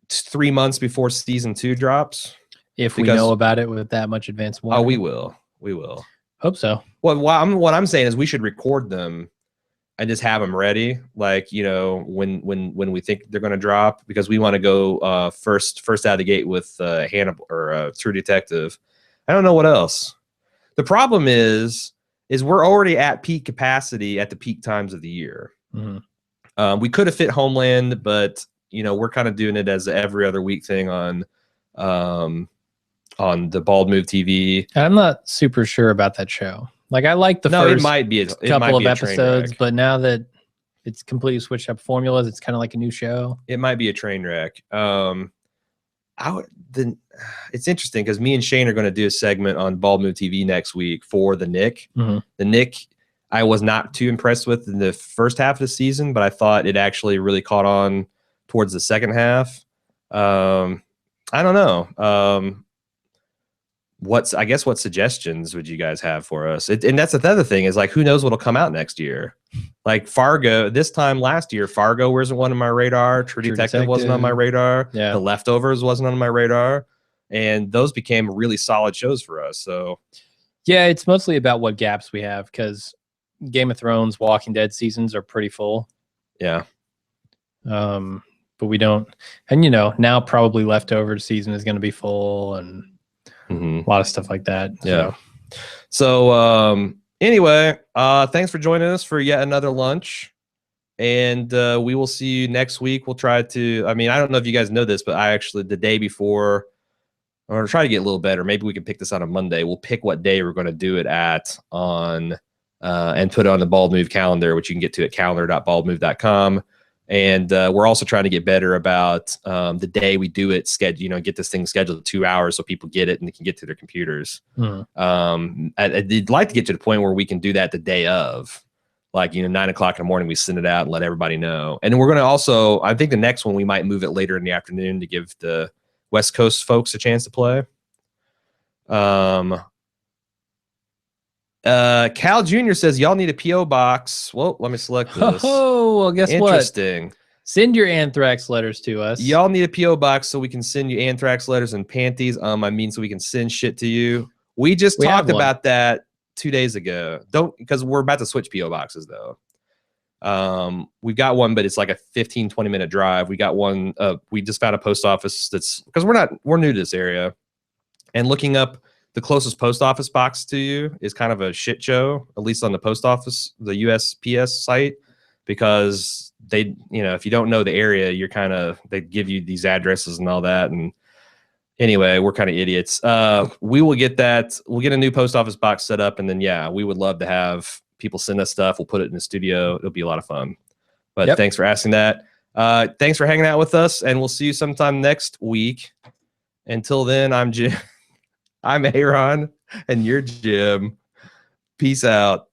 3 months before season 2 drops. If we know about it with that much advance warning. Oh, we will. Hope so. Well, what I'm saying is we should record them and just have them ready, like, when we think they're going to drop, because we want to go first out of the gate with Hannibal or True Detective. I don't know what else. The problem is we're already at peak capacity at the peak times of the year. Mm-hmm. We could have fit Homeland, but we're kind of doing it as an every other week thing on the Bald Move TV. I'm not super sure about that show. Like, I like the first couple of episodes, but now that it's completely switched up formulas, it's kind of like a new show. It might be a train wreck. It's interesting because me and Shane are going to do a segment on Bald Move TV next week for the Nick. Mm-hmm. The Nick, I was not too impressed with in the first half of the season, but I thought it actually really caught on towards the second half. I don't know. What suggestions would you guys have for us? And that's the other thing is like, who knows what'll come out next year? Like Fargo, this time last year, Fargo wasn't one on my radar. True Detective wasn't on my radar. Yeah. The Leftovers wasn't on my radar. And those became really solid shows for us. So yeah, it's mostly about what gaps we have because Game of Thrones, Walking Dead seasons are pretty full. Yeah. But we don't, and you know, now probably Leftover season is going to be full and a lot of stuff like that. Yeah. So anyway, thanks for joining us for yet another lunch. And we will see you next week. We'll try to, I mean, I don't know if you guys know this, but I actually, the day before, or try to get a little better. Maybe we can pick this on a Monday. We'll pick what day we're going to do it at on, and put it on the Bald Move calendar, which you can get to at calendar.baldmove.com. And we're also trying to get better about the day we do it, get this thing scheduled 2 hours so people get it and they can get to their computers. I'd like to get to the point where we can do that the day of. Like, 9 o'clock in the morning, we send it out and let everybody know. And we're going to also, I think the next one, we might move it later in the afternoon to give the West Coast folks a chance to play. Cal Jr. says, y'all need a P.O. box. Well, let me select this. Oh, well, guess what? Interesting. Send your anthrax letters to us. Y'all need a P.O. box so we can send you anthrax letters and panties. I mean, so we can send shit to you. We just talked about that 2 days ago. Because we're about to switch P.O. boxes, though. We've got one, but it's like a 15-20 minute drive. We got one. We just found a post office that's, because we're new to this area, and looking up the closest post office box to you is kind of a shit show, at least on the post office, the USPS site, because they, if you don't know the area, they give you these addresses and all that. And anyway, we're kind of idiots. We will get that. We'll get a new post office box set up, and then we would love to have people send us stuff. We'll put it in the studio. It'll be a lot of fun. But thanks for asking that. Thanks for hanging out with us, and we'll see you sometime next week. Until then, I'm Jim. I'm A.Ron, and you're Jim. Peace out.